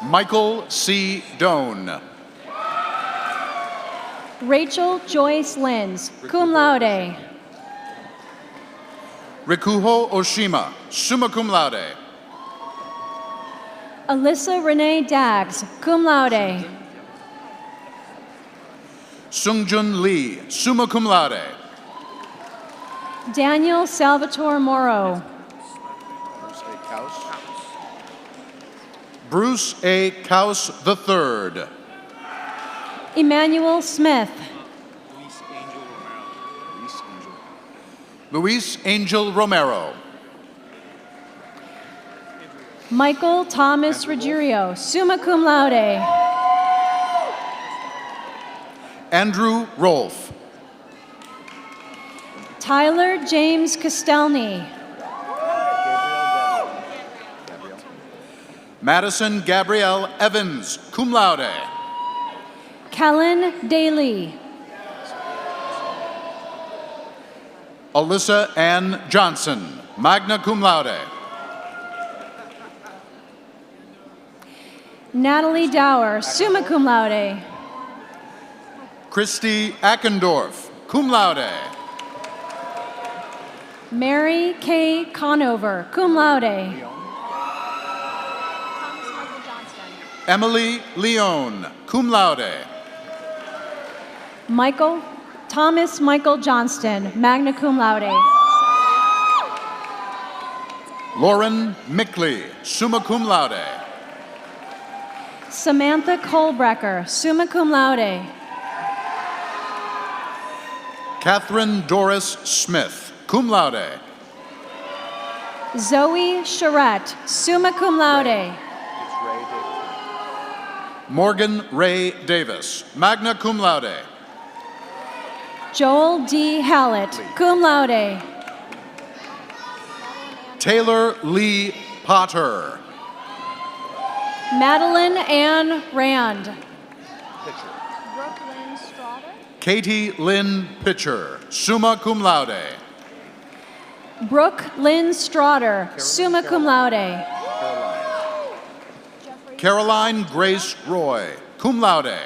Michael C. Doan. Rachel Joyce Lins, cum laude. Rikuho Oshima, summa cum laude. Alyssa Renee Daggs, cum laude. Sungjun Lee, summa cum laude. Daniel Salvatore Moro. Bruce A. Kaus III. Emmanuel Smith. Luis Angel Romero. Michael Thomas Ruggiero, summa cum laude. Andrew Rolfe. Tyler James Castelny. Madison Gabrielle Evans, cum laude. Kellen Daly. Alyssa Ann Johnson, magna cum laude. Natalie Dower, summa cum laude. Christy Ackendorf, cum laude. Mary K. Conover, cum laude. Emily Leone, cum laude. Thomas Michael Johnston, magna cum laude. Lauren Mickley, summa cum laude. Samantha Colbrecker, summa cum laude. Catherine Doris Smith, cum laude. Zoe Charette, summa cum laude. Morgan Ray Davis, magna cum laude. Joel D. Hallett, cum laude. Taylor Lee Potter. Madeline Ann Rand. Katie Lynn Pitcher, summa cum laude. Brooke Lynn Strotter, summa cum laude. Caroline Grace Roy, cum laude.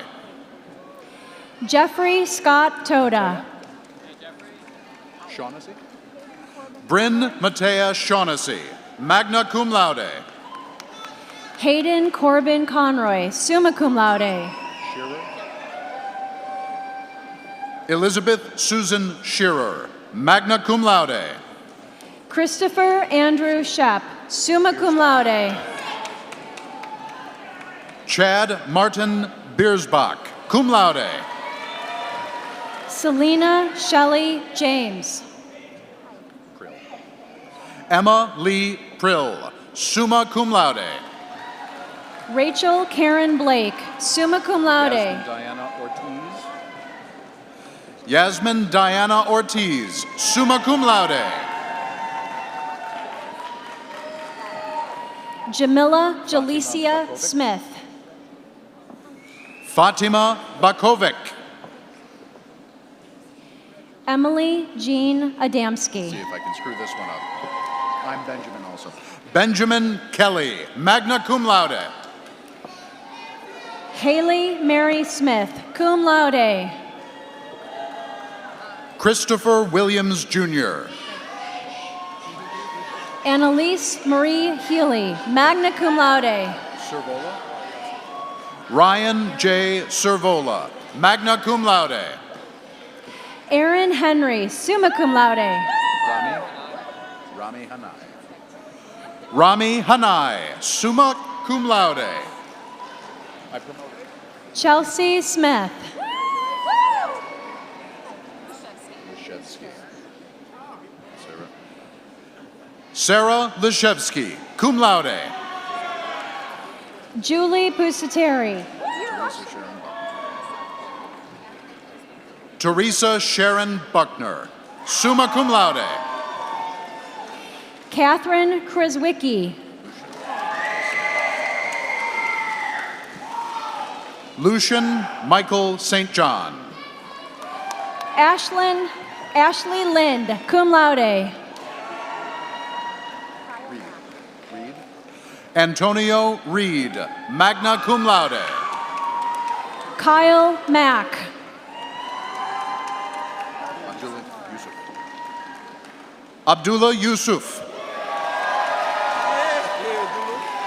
Jeffrey Scott Toda. Shaughnessy. Bryn Matea Shaughnessy, magna cum laude. Hayden Corbin Conroy, summa cum laude. Elizabeth Susan Shearer, magna cum laude. Christopher Andrew Shep, summa cum laude. Chad Martin Biersbach, cum laude. Selena Shelley James. Emma Lee Prill, summa cum laude. Rachel Karen Blake, summa cum laude. Yasmin Diana Ortiz, summa cum laude. Jamila Jalicia Smith. Fatima Bakovic. Emily Jean Adamski. See if I can screw this one up. I'm Benjamin also. Benjamin Kelly, magna cum laude. Haley Mary Smith, cum laude. Christopher Williams Jr. Annalise Marie Healy, magna cum laude. Servola. Ryan J. Servola, magna cum laude. Aaron Henry, summa cum laude. Rami Hanai. Rami Hanai, summa cum laude. I promoted. Chelsea Smith. Sarah Leszewski, cum laude. Julie Pusateri. Teresa Sharon Buckner, summa cum laude. Catherine Krizwicki. Lucian Michael St. John. Ashley Lind, cum laude. Antonio Reed, magna cum laude. Kyle Mack. Abdullah Yusuf.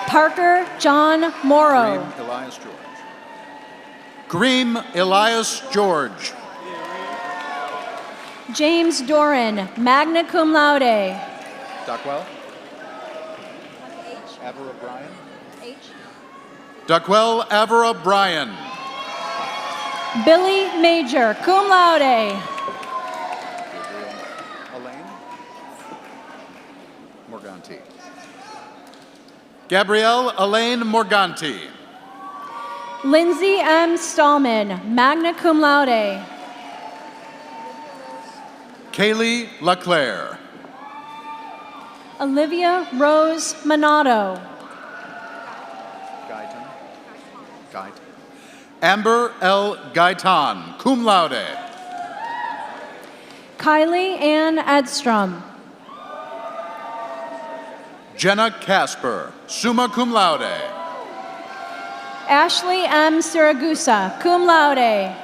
Parker John Morrow. Greem Elias George. James Doran, magna cum laude. Duckwell. Avera Bryan. Duckwell Avera Bryan. Billy Major, cum laude. Elaine Morganti. Gabrielle Elaine Morganti. Lindsay M. Stallman, magna cum laude. Kaylee LeClaire. Olivia Rose Minato. Guyton. Amber L. Gaitan, cum laude. Kylie Ann Edstrom. Jenna Casper, summa cum laude. Ashley M. Siragusa, cum laude.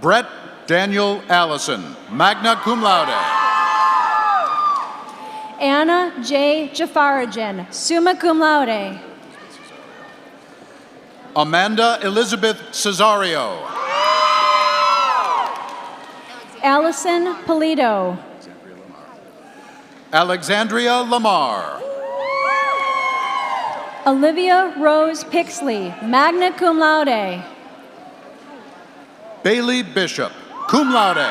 Brett Daniel Allison, magna cum laude. Anna J. Jafarajan, summa cum laude. Amanda Elizabeth Cesario. Allison Polito. Alexandria Lamar. Olivia Rose Pixley, magna cum laude. Bailey Bishop, cum laude.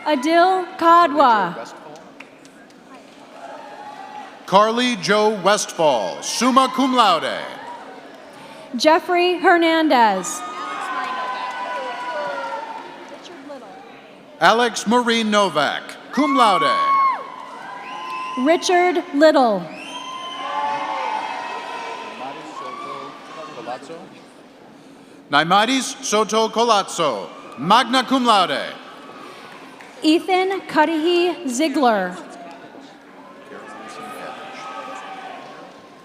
Adil Kadwa. Carly Joe Westfall, summa cum laude. Jeffrey Hernandez. Alex Marie Novak, cum laude. Richard Little. Naimades Soto Colazzo, magna cum laude. Ethan Cudahy Ziegler.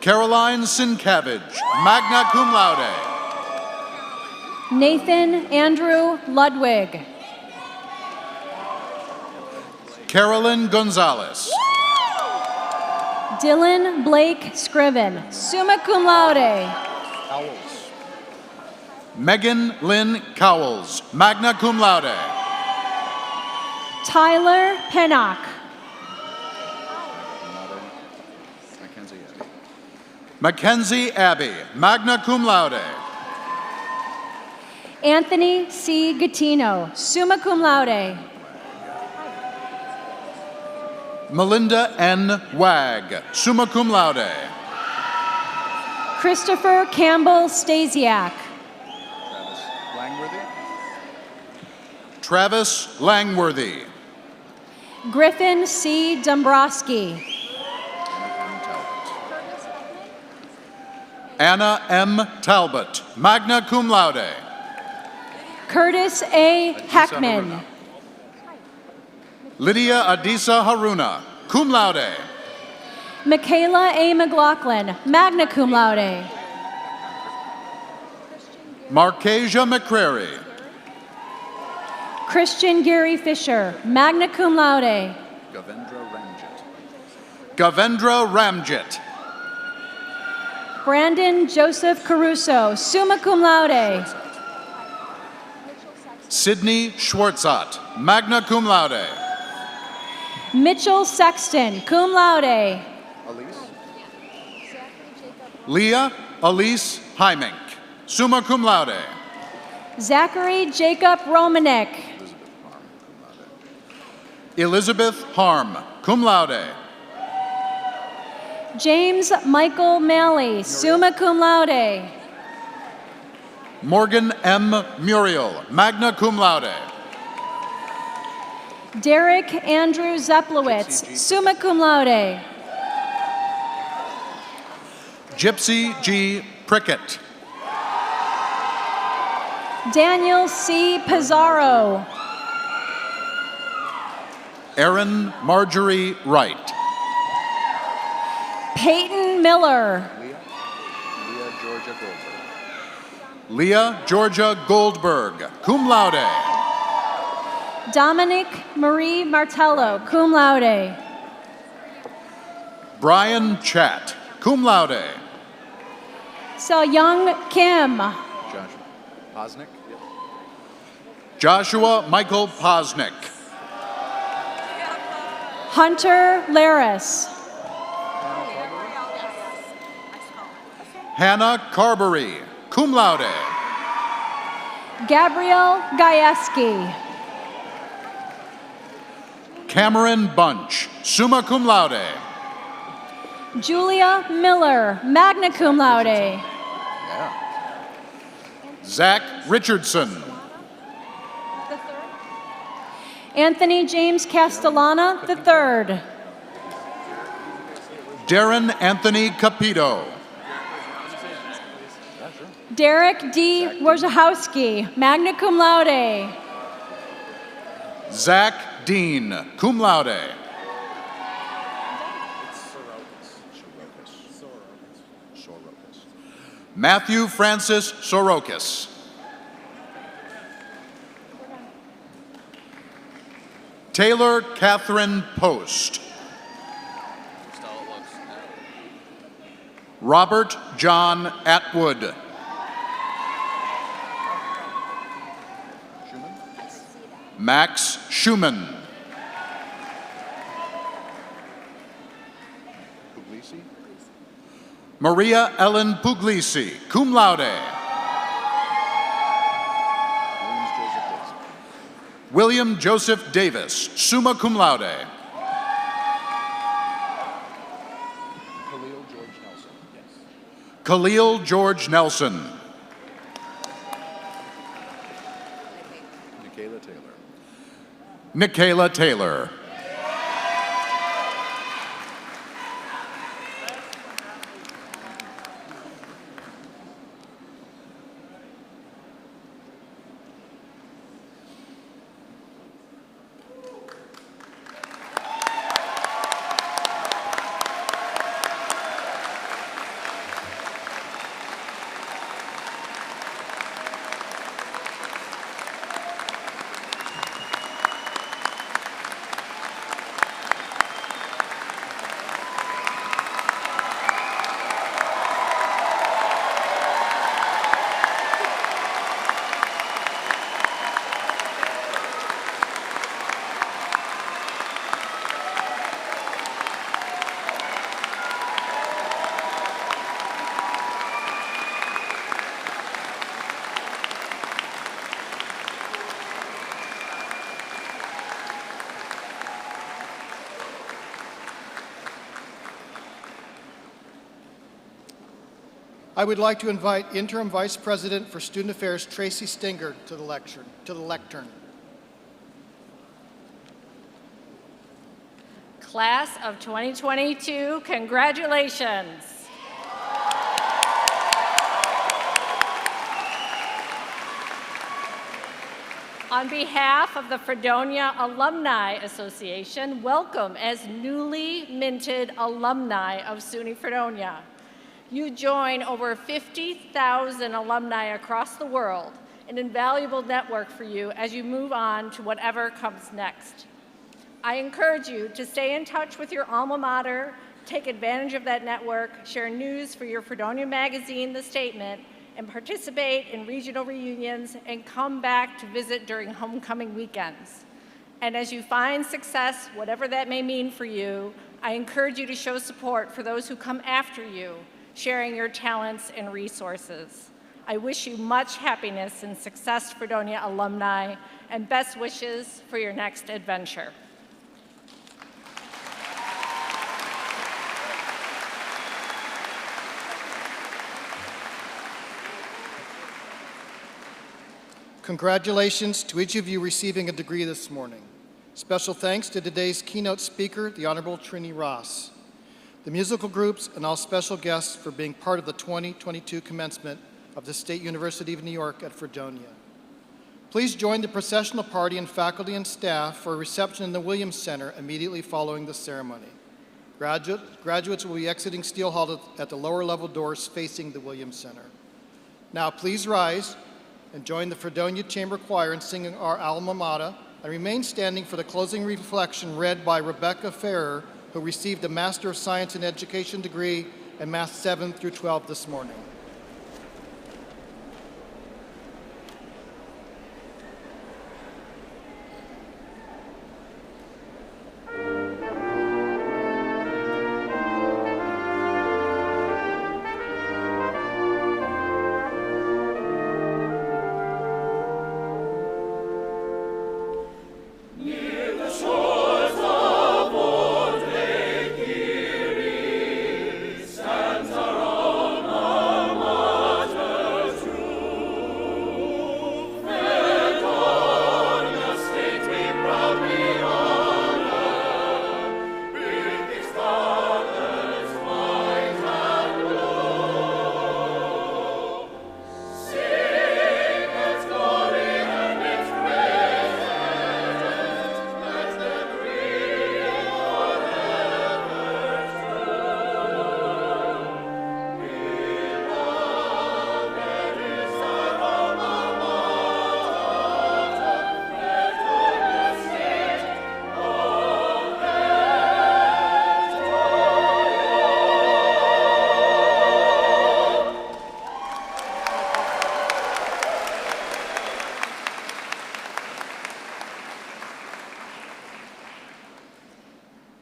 Caroline Sincavage, magna cum laude. Nathan Andrew Ludwig. Carolyn Gonzalez. Dylan Blake Scriven, summa cum laude. Megan Lynn Cowles, magna cum laude. Tyler Pennock. Mackenzie Abbey, magna cum laude. Anthony C. Gattino, summa cum laude. Melinda N. Wag, summa cum laude. Christopher Campbell Stasiak. Travis Langworthy. Griffin C. Dombrowski. Anna M. Talbot, magna cum laude. Curtis A. Heckman. Lydia Adisa Haruna, cum laude. Michaela A. McLaughlin, magna cum laude. Marcasia McCrary. Christian Gary Fisher, magna cum laude. Gavendra Ramjit. Brandon Joseph Caruso, summa cum laude. Sydney Schwartzat, magna cum laude. Mitchell Sexton, cum laude. Leah Elise Heimink, summa cum laude. Zachary Jacob Romanek. Elizabeth Harm, cum laude. James Michael Malley, summa cum laude. Morgan M. Muriel, magna cum laude. Derek Andrew Zeplowitz, summa cum laude. Gypsy G. Prickett. Daniel C. Pizarro. Erin Marjorie Wright. Peyton Miller. Leah Georgia Goldberg, cum laude. Dominic Marie Martello, cum laude. Brian Chatt, cum laude. Young Kim. Joshua Michael Posnick. Hunter Laris. Hannah Carberry, cum laude. Gabrielle Gajewski. Cameron Bunch, summa cum laude. Julia Miller, magna cum laude. Zach Richardson. Anthony James Castellana III. Darren Anthony Capito. Derek D. Wojciechowski, magna cum laude. Zach Dean, cum laude. Matthew Francis Sorokis. Taylor Catherine Post. Robert John Atwood. Max Schumann. Maria Ellen Puglisi, cum laude. William Joseph Davis, summa cum laude. Khalil George Nelson. Nikayla Taylor. I would like to invite Interim Vice President for Student Affairs, Tracy Stinger, to the lectern. Class of 2022, congratulations. On behalf of the Fredonia Alumni Association, welcome as newly minted alumni of SUNY Fredonia. You join over 50,000 alumni across the world, an invaluable network for you as you move on to whatever comes next. I encourage you to stay in touch with your alma mater, take advantage of that network, share news for your Fredonia magazine, The Statement, and participate in regional reunions and come back to visit during homecoming weekends. And as you find success, whatever that may mean for you, I encourage you to show support for those who come after you, sharing your talents and resources. I wish you much happiness and success, Fredonia alumni, and best wishes for your next adventure. Congratulations to each of you receiving a degree this morning. Special thanks to today's keynote speaker, the Honorable Trini Ross, the musical groups, and all special guests for being part of the 2022 commencement of the State University of New York at Fredonia. Please join the processional party and faculty and staff for a reception in the Williams Center immediately following the ceremony. Graduates will be exiting Steele Hall at the lower level doors facing the Williams Center. Now please rise and join the Fredonia Chamber Choir in singing our alma mater, and remain standing for the closing reflection read by Rebecca Ferrer, who received a Master of Science in Education degree in Math 7 through 12 this morning.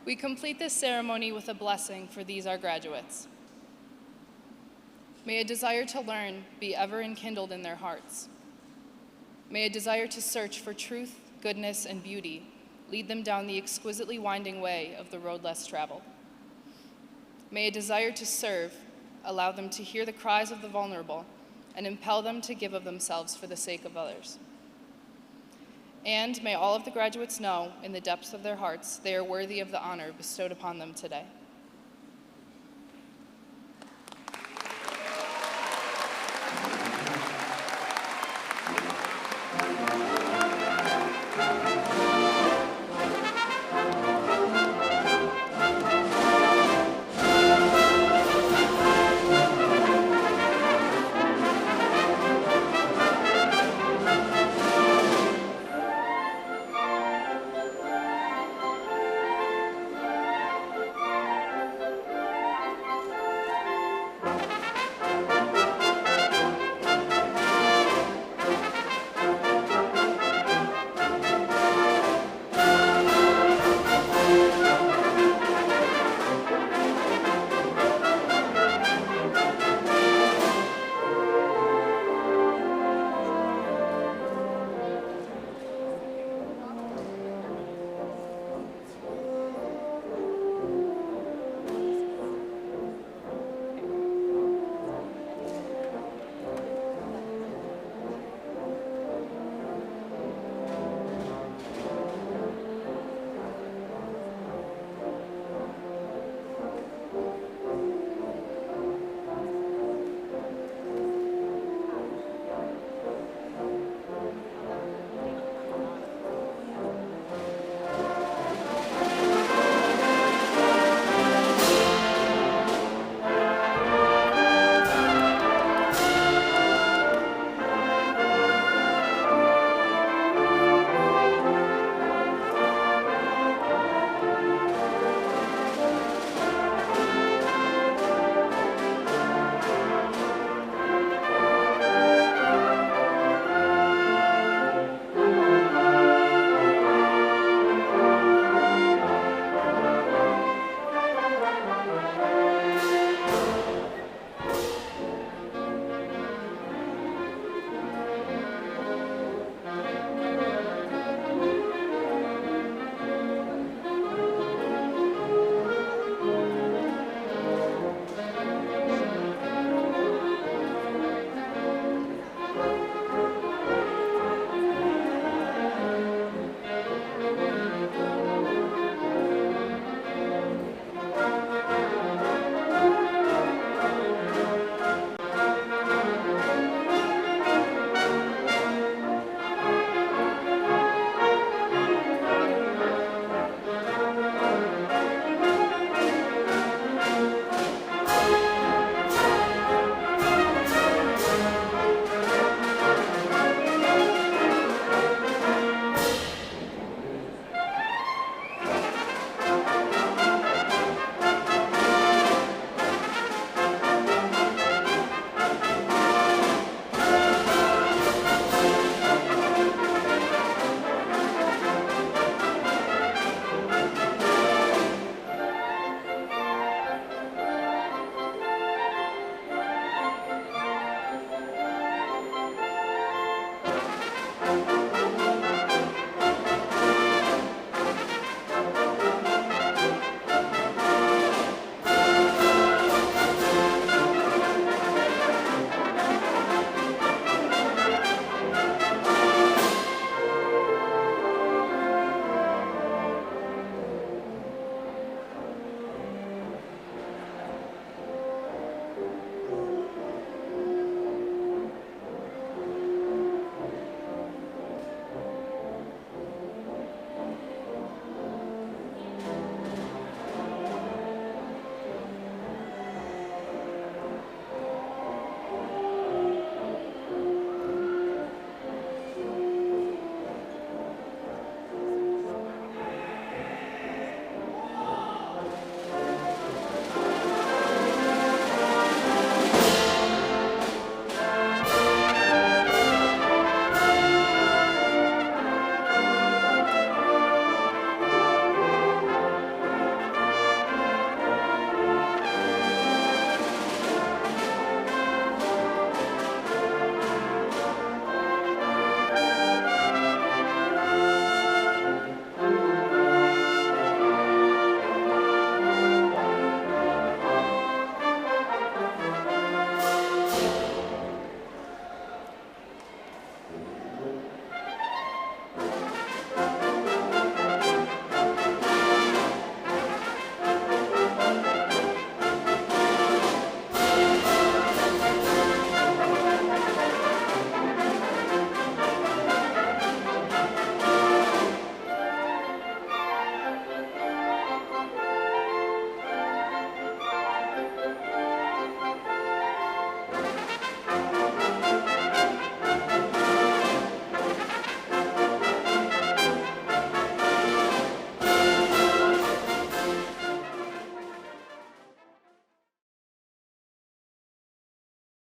We complete this ceremony with a blessing for these our graduates. May a desire to learn be ever enkindled in their hearts. May a desire to search for truth, goodness, and beauty lead them down the exquisitely winding way of the road less traveled. May a desire to serve allow them to hear the cries of the vulnerable and impel them to give of themselves for the sake of others. And may all of the graduates know, in the depths of their hearts, they are worthy of the honor bestowed upon them today.